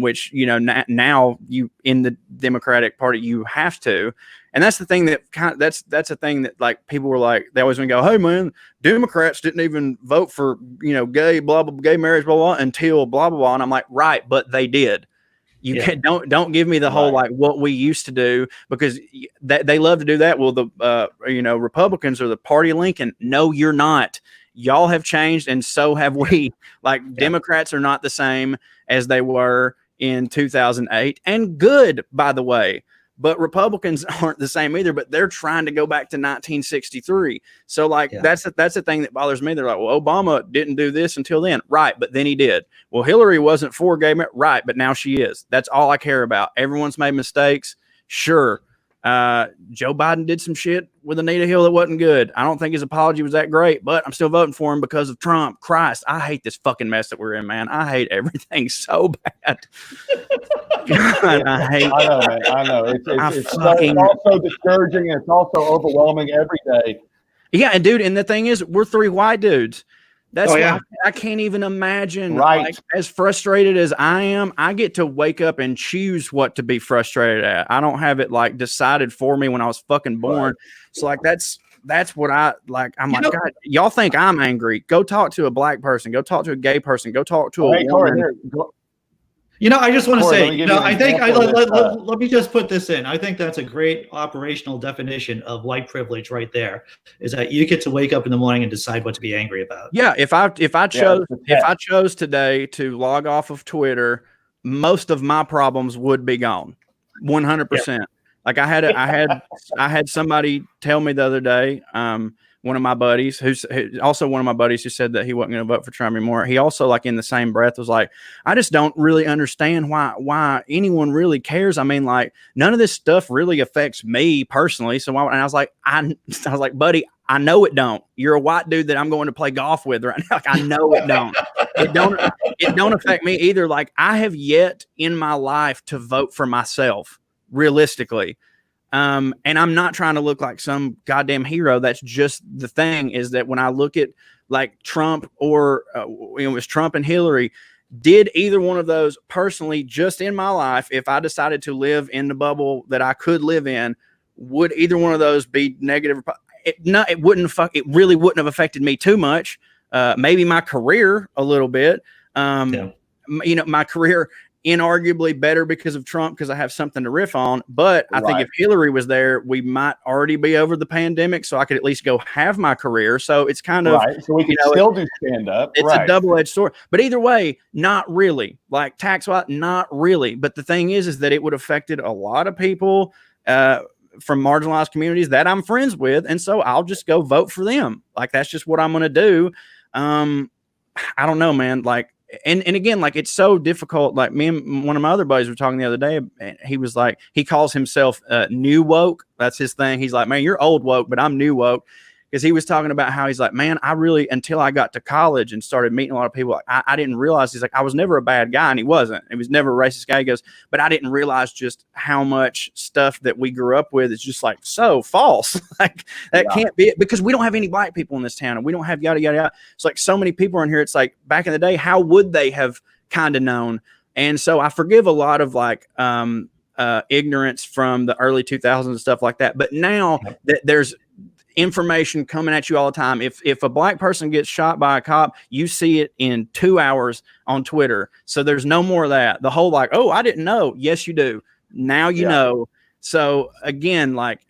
which, now you in the Democratic Party, you have to. And that's the thing that that's a thing that, like, people were like, they always want to go, hey man, Democrats didn't even vote for, gay, blah, blah, gay marriage, blah, blah, until blah, blah, blah. And I'm like, right, but they did. Don't give me the whole, like, what we used to do, because they love to do that. Well, the, Republicans are the party of Lincoln. No, you're not. Y'all have changed. And so have we. Like, Democrats are not the same as they were in 2008, and good, by the way. But Republicans aren't the same either, but they're trying to go back to 1963. So, like, that's the thing that bothers me. They're like, well, Obama didn't do this until then. Right, but then he did. Well, Hillary wasn't for gay marriage. Right, but now she is. That's all I care about. Everyone's made mistakes. Sure. Joe Biden did some shit with Anita Hill that wasn't good. I don't think his apology was that great, but I'm still voting for him because of Trump. Christ, I hate this fucking mess that we're in, man. I hate everything so bad. God, I know, man. I know. It's also discouraging, and it's also overwhelming every day. Yeah, and dude, and the thing is, we're three white dudes. That's why I can't even imagine. Right. Like, as frustrated as I am, I get to wake up and choose what to be frustrated at. I don't have it, like, decided for me when I was fucking born. Right. So, like, that's what I like. I'm like, God, y'all think I'm angry? Go talk to a black person. Go talk to a gay person. Go talk to a woman. I just want to say, I think let me just put this in. I think that's a great operational definition of white privilege right there, is that you get to wake up in the morning and decide what to be angry about. Yeah. If I chose today to log off of Twitter, most of my problems would be gone. 100%. Like I had somebody tell me the other day, one of my buddies who's also one of my buddies who said that he wasn't going to vote for Trump anymore. He also, like, in the same breath was like, I just don't really understand why anyone really cares. I mean, like, none of this stuff really affects me personally. So why? And I was like, buddy, I know it don't. You're a white dude that I'm going to play golf with right now. Like, I know it don't. It don't affect me either. Like, I have yet in my life to vote for myself, realistically. And I'm not trying to look like some goddamn hero. That's just the thing, is that when I look at like Trump or it was Trump and Hillary, did either one of those personally, just in my life, if I decided to live in the bubble that I could live in, would either one of those be negative? It really wouldn't have affected me too much. Maybe my career a little bit. My career inarguably better because of Trump, because I have something to riff on. But I think if Hillary was there, we might already be over the pandemic, so I could at least go have my career. So it's kind of so we can still do stand up. It's a double-edged sword. But either way, not really. Like, tax-wise, not really. But the thing is that it would have affected a lot of people from marginalized communities that I'm friends with, and so I'll just go vote for them. Like, that's just what I'm going to do. I don't know, man. Like, and again, like, it's so difficult. Like, me and one of my other buddies were talking the other day, and he was like, he calls himself new woke. That's his thing. He's like, man, you're old woke, but I'm new woke. Because he was talking about how he's like, man, I really, until I got to college and started meeting a lot of people, I didn't realize, he's like, I was never a bad guy, and he wasn't. He was never a racist guy. He goes, but I didn't realize just how much stuff that we grew up with is just like so false. Like, that can't be it, because we don't have any black people in this town, and we don't have yada, yada, yada. It's like so many people in here. It's like, back in the day, how would they have kind of known? And so I forgive a lot of like ignorance from the early 2000s and stuff like that. But now that there's information coming at you all the time. If a black person gets shot by a cop, you see it in 2 hours on Twitter. So there's no more of that. The whole like, oh, I didn't know. Yes, you do. Now you know. So again, like,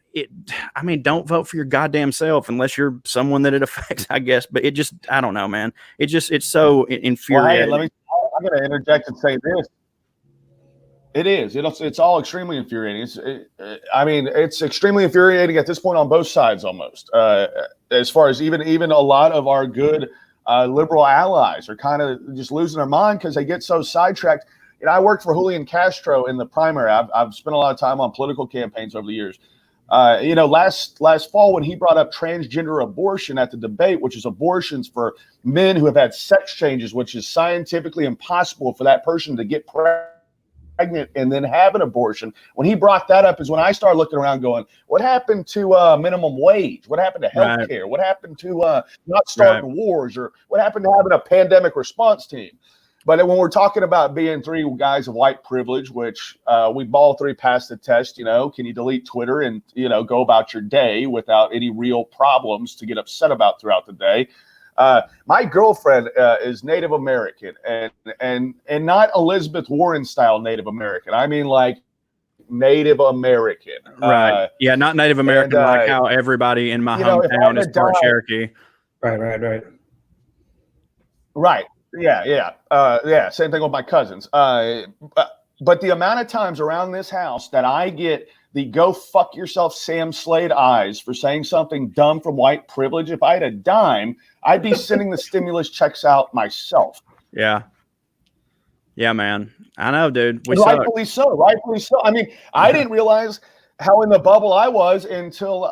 don't vote for your goddamn self unless you're someone that it affects, I guess. But it just, I don't know, man. It's so infuriating. Well, hey, I'm going to interject and say this. It is. It's all extremely infuriating. It's extremely infuriating at this point on both sides, almost. As far as even a lot of our good liberal allies are kind of just losing their mind because they get so sidetracked. And I worked for Julian Castro in the primary. I've spent a lot of time on political campaigns over the years. Last fall, when he brought up transgender abortion at the debate, which is abortions for men who have had sex changes, which is scientifically impossible for that person to get pregnant and then have an abortion. When he brought that up is when I started looking around going, what happened to minimum wage? What happened to health care? What happened to not starting wars? Or what happened to having a pandemic response team? But when we're talking about being three guys of white privilege, which we've all three passed the test, can you delete Twitter and, go about your day without any real problems to get upset about throughout the day? My girlfriend is Native American and not Elizabeth Warren style Native American. I mean, like, Native American. Right. Not Native American, like how everybody in my hometown is part Cherokee. Right. Right. Yeah. Same thing with my cousins. But the amount of times around this house that I get the go fuck yourself Sam Slade eyes for saying something dumb from white privilege, if I had a dime, I'd be sending the stimulus checks out myself. Yeah, man. I know, dude. Rightfully so. I mean, I didn't realize how in the bubble I was until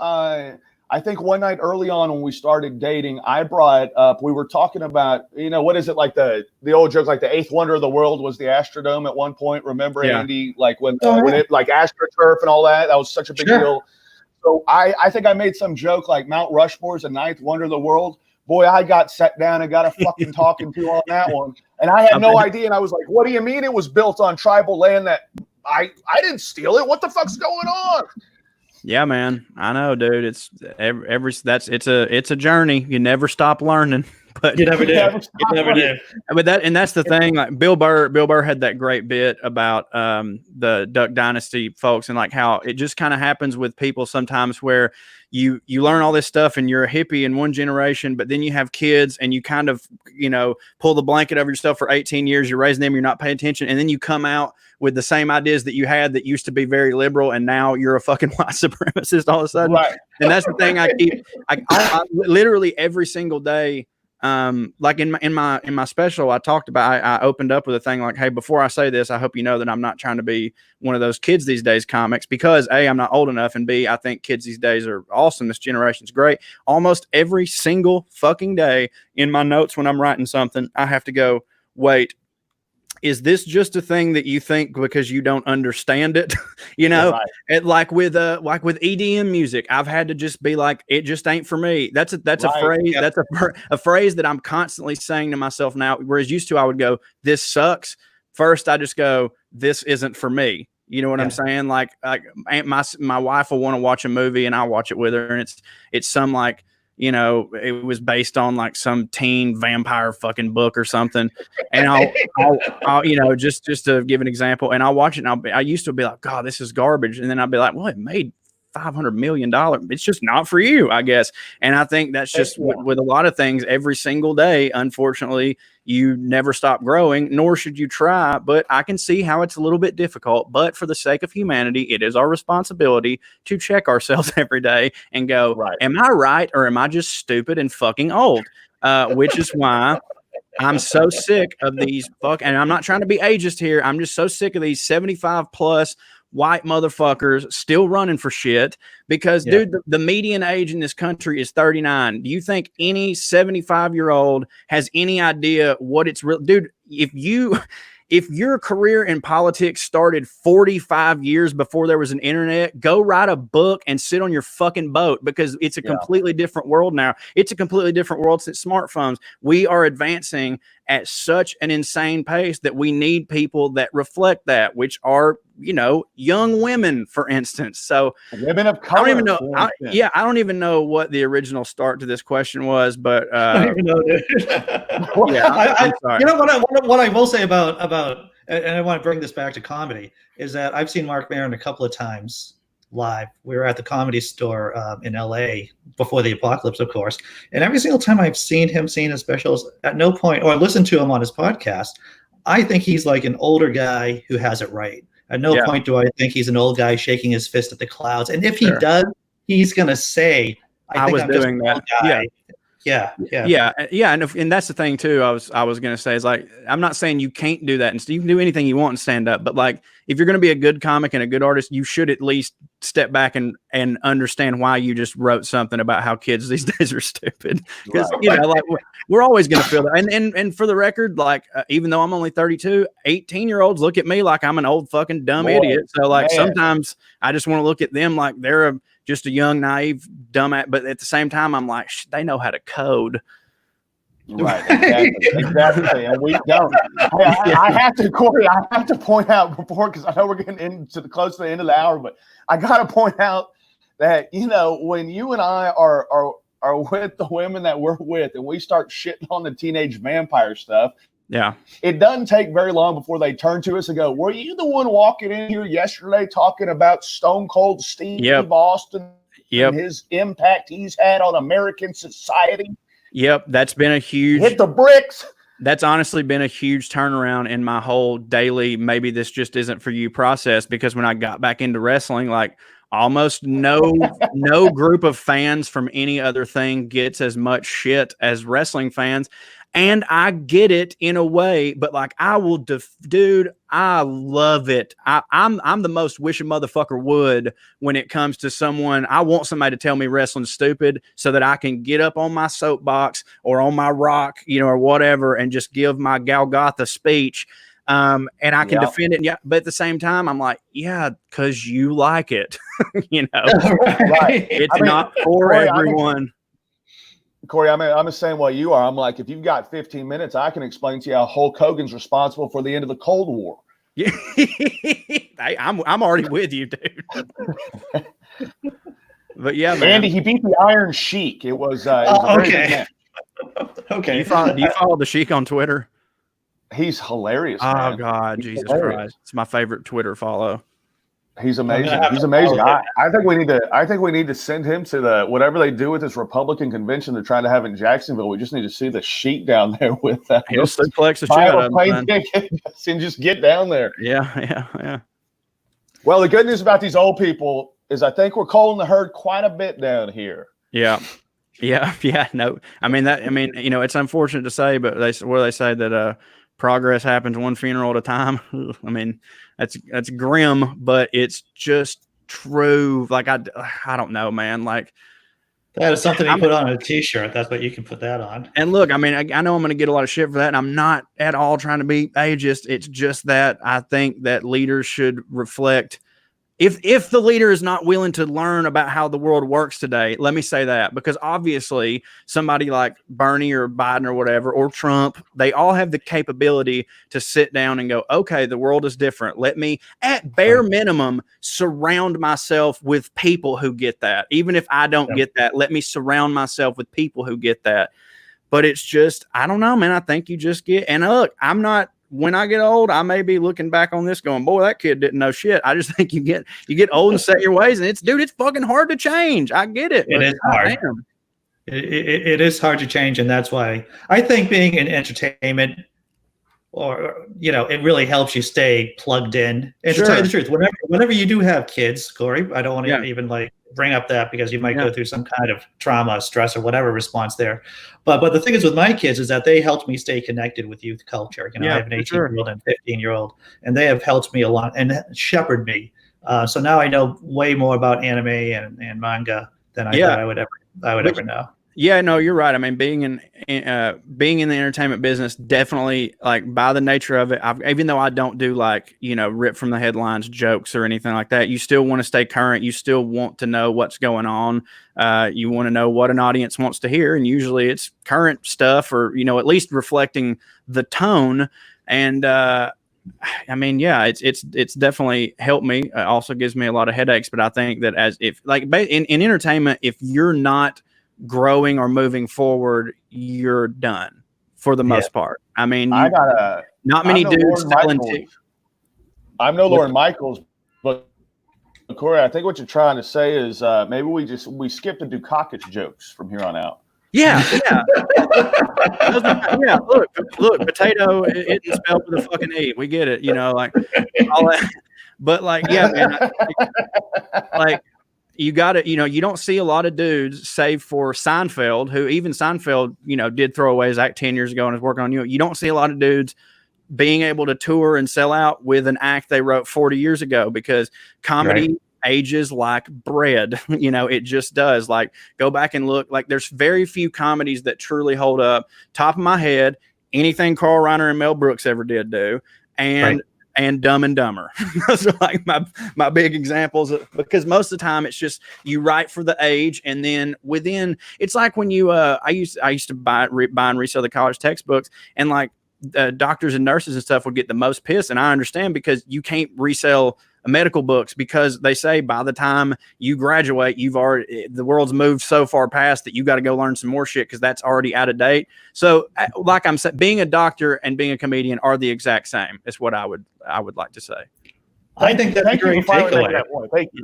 I think one night early on when we started dating, I brought up, we were talking about, what is it, like the old joke, like the eighth wonder of the world was the Astrodome at one point. Remember, Andy, like when it, like AstroTurf and all that was such a big deal. So I think I made some joke like Mount Rushmore is the ninth wonder of the world. Boy, I got sat down and got a fucking talking to on that one. And I had no idea. And I was like, what do you mean it was built on tribal land that I didn't steal it? What the fuck's going on? Yeah, man. I know, dude. It's it's a journey. You never stop learning. But You never do. You never do. But that's the thing. Like Bill Burr had that great bit about the Duck Dynasty folks and like how it just kind of happens with people sometimes where you learn all this stuff and you're a hippie in one generation, but then you have kids and you kind of, pull the blanket over yourself for 18 years, you're raising them, you're not paying attention. And then you come out with the same ideas that you had that used to be very liberal. And now you're a fucking white supremacist all of a sudden. Right. And that's the thing I literally every single day. Like in my special, I talked about, I opened up with a thing like, hey, before I say this, I hope you know that I'm not trying to be one of those kids these days comics because A, I'm not old enough, and B, I think kids these days are awesome. This generation's great. Almost every single fucking day in my notes when I'm writing something, I have to go, wait, is this just a thing that you think because you don't understand it? Like with EDM music, I've had to just be like, it just ain't for me. That's a phrase. Yeah. That's a phrase that I'm constantly saying to myself now. Whereas used to, I would go, this sucks. First, I just go, this isn't for me. You know what I'm saying? Like my wife will want to watch a movie and I'll watch it with her. And it's some like, it was based on like some teen vampire fucking book or something. And I'll just to give an example, and I'll watch it and I used to be like, God, this is garbage. And then I'll be like, well, it made $500 million. It's just not for you, I guess. And I think that's just with a lot of things every single day. Unfortunately, you never stop growing, nor should you try. But I can see how it's a little bit difficult. But for the sake of humanity, it is our responsibility to check ourselves every day and go, am I right or am I just stupid and fucking old? Which is why I'm so sick of these and I'm not trying to be ageist here. I'm just so sick of these 75 plus white motherfuckers still running for shit because, dude, the median age in this country is 39. Do you think any 75-year-old has any idea what it's real? Dude, if your career in politics started 45 years before there was an internet, go write a book and sit on your fucking boat because it's a completely different world now. It's a completely different world since smartphones. We are advancing at such an insane pace that we need people that reflect that, which are, young women, for instance. So women of color. I don't even know. I don't even know what the original start to this question was, but I don't even know, dude. I'm sorry. What I will say about, and I want to bring this back to comedy, is that I've seen Mark Maron a couple of times live. We were at the Comedy Store in LA before the apocalypse, of course. And every single time I've seen his specials, at no point, or listened to him on his podcast, I think he's like an older guy who has it right. At no point do I think he's an old guy shaking his fist at the clouds. And if he does, he's going to say, I was doing that. Yeah. And that's the thing too. I was going to say is like, I'm not saying you can't do that. And you can do anything you want and stand up, but like, if you're going to be a good comic and a good artist, you should at least step back and understand why you just wrote something about how kids these days are stupid. Because, like we're always going to feel that. And for the record, like, even though I'm only 32, 18-year-olds look at me like I'm an old fucking dumb idiot. So like, sometimes I just want to look at them like they're just a young, naive, dumbass. But at the same time, I'm like, they know how to code. Right, exactly. And we don't. I have to, Corey, I have to point out before, because I know we're getting into close to the end of the hour, but I got to point out that, when you and I are with the women that we're with and we start shitting on the teenage vampire stuff, it doesn't take very long before they turn to us and go, were you the one walking in here yesterday talking about Stone Cold Steve Austin and his impact he's had on American society? Yep, that's been a huge hit the bricks. That's honestly been a huge turnaround in my whole daily, maybe this just isn't for you process, because when I got back into wrestling, like almost no group of fans from any other thing gets as much shit as wrestling fans. And I get it in a way, but like I will, dude, I love it. I'm the most wish a motherfucker would when it comes to someone. I want somebody to tell me wrestling's stupid so that I can get up on my soapbox or on my rock, or whatever, and just give my Golgotha speech. And I can defend it. Yeah. But at the same time, I'm like, because you like it, Right. It's not for everyone. Corey, I'm the same way you are. I'm like, if you've got 15 minutes, I can explain to you how Hulk Hogan's responsible for the end of the Cold War. Yeah, I'm already with you, dude. But yeah, man. Andy, he beat the Iron Sheik. It was a very good match. Okay. Do you follow the Sheik on Twitter? He's hilarious. Oh Man. God, He's Jesus hilarious. Christ! It's my favorite Twitter follow. He's amazing. have He's to amazing. follow him. I think we need to send him to the whatever they do with this Republican convention they're trying to have in Jacksonville. We just need to see the Sheik down there with that. He'll suplex the shit Buy out a of plane him. ticket and just get down there. Yeah. Well, the good news about these old people is I think we're culling the herd quite a bit down here. Yeah. No, I mean, it's unfortunate to say, but they say that progress happens one funeral at a time. I mean, that's grim, but it's just true. Like I don't know, man. Like that is something you put on a T-shirt. That's what you can put that on. And look, I mean, I know I'm going to get a lot of shit for that, and I'm not at all trying to be ageist. It's just that I think that leaders should reflect. If the leader is not willing to learn about how the world works today, let me say that, because obviously somebody like Bernie or Biden or whatever, or Trump, they all have the capability to sit down and go, okay, the world is different. Let me, at bare minimum, surround myself with people who get that. Even if I don't get that, let me surround myself with people who get that. But it's just, I don't know, man. I think you just get, and look, when I get old, I may be looking back on this going, boy, that kid didn't know shit. I just think you get old and set your ways, and it's fucking hard to change. I get it. It is hard. It is hard to change, and that's why I think being in entertainment, or it really helps you stay plugged in. And to tell you the truth, whenever you do have kids, Corey, I don't want to even bring up that because you might go through some kind of trauma, stress, or whatever response there. But the thing is with my kids is that they helped me stay connected with youth culture. I have an 18-year-old and 15-year-old, and they have helped me a lot and shepherded me. So now I know way more about anime and manga than I thought I would ever know. Yeah, no, you're right. I mean, being in the entertainment business, definitely, like, by the nature of it, even though I don't do rip from the headlines jokes or anything like that, you still want to stay current. You still want to know what's going on. You want to know what an audience wants to hear, and usually it's current stuff, or at least reflecting the tone. And I mean, yeah, it's definitely helped me. It also gives me a lot of headaches, but I think that in entertainment, if you're not growing or moving forward, you're done for the most part. I mean, not many dudes selling. I'm no Lorne Michaels, but Corey, I think what you're trying to say is maybe we skip the Dukakis jokes from here on out. Yeah. Look, potato isn't spelled with a fucking E. We get it, all that. But man, you got to, you don't see a lot of dudes, save for Seinfeld, who even Seinfeld, did throw away his act 10 years ago and is working on you. You don't see a lot of dudes being able to tour and sell out with an act they wrote 40 years ago, because comedy ages like bread. It just does. Like, go back and look. Like, there's very few comedies that truly hold up. Top of my head, anything Carl Reiner and Mel Brooks ever did do, and Dumb and Dumber. Those are like my big examples, because most of the time it's just you write for the age, and then within, it's like when you I used to buy and resell the college textbooks, and doctors and nurses and stuff would get the most pissed, and I understand, because you can't resell medical books, because they say by the time you graduate, the world's moved so far past that you got to go learn some more shit, because that's already out of date. So, like I'm saying, being a doctor and being a comedian are the exact same. Is what I would like to say. I think that's a great takeaway. Thank you.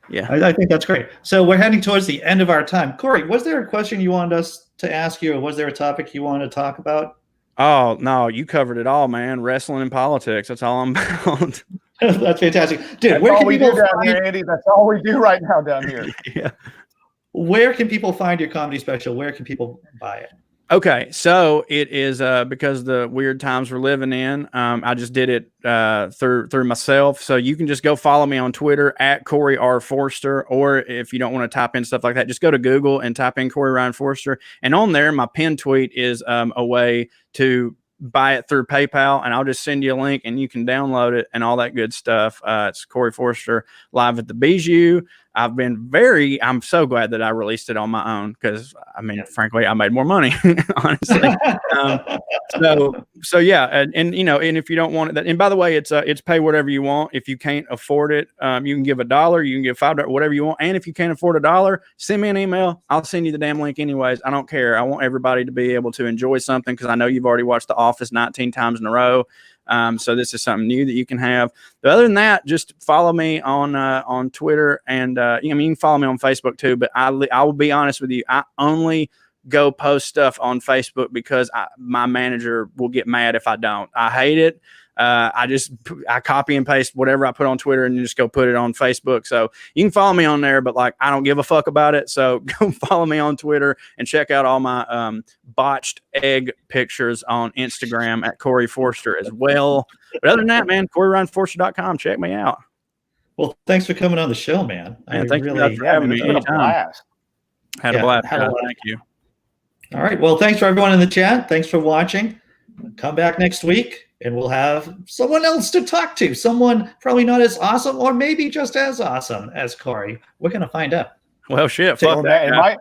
Yeah, I think that's great. So we're heading towards the end of our time. Corey, was there a question you wanted us to ask you, or was there a topic you wanted to talk about? Oh no, you covered it all, man. Wrestling and politics. That's all I'm about. That's fantastic, dude. That's where all can we people do down here, Andy. That's all we do right now down here. Yeah. Where can people find your comedy special? Where can people buy it? Okay, so it is because the weird times we're living in. I just did it through myself. So you can just go follow me on Twitter at Corey R. Forrester, or if you don't want to type in stuff like that, just go to Google and type in Corey Ryan Forrester. And on there, my pinned tweet is a way to buy it through PayPal, and I'll just send you a link and you can download it and all that good stuff. It's Corey Forrester live at the Bijou. I'm so glad that I released it on my own because, I mean, frankly, I made more money, honestly. So yeah. And, you know, and if you don't want it, and by the way, it's pay whatever you want. If you can't afford it, you can give $1, you can give $5, whatever you want. And if you can't afford $1, send me an email. I'll send you the damn link anyways. I don't care. I want everybody to be able to enjoy something because I know you've already watched The Office 19 times in a row. So this is something new that you can have. But other than that, just follow me on Twitter, and you can follow me on Facebook too. But I will be honest with you, I only go post stuff on Facebook because my manager will get mad if I don't. I hate it. I copy and paste whatever I put on Twitter and just go put it on Facebook. So you can follow me on there, but like, I don't give a fuck about it. So go follow me on Twitter and check out all my botched egg pictures on Instagram at Corey Forrester as well. But other than that, man, CoreyRyanForrester.com. Check me out. Well, thanks for coming on the show, man. Thank you for having me. Anytime. Had a blast. Thank you. All right. Well, thanks for everyone in the chat. Thanks for watching. Come back next week and we'll have someone else to talk to. Someone probably not as awesome or maybe just as awesome as Corey. We're going to find out. Well, shit. Fuck that.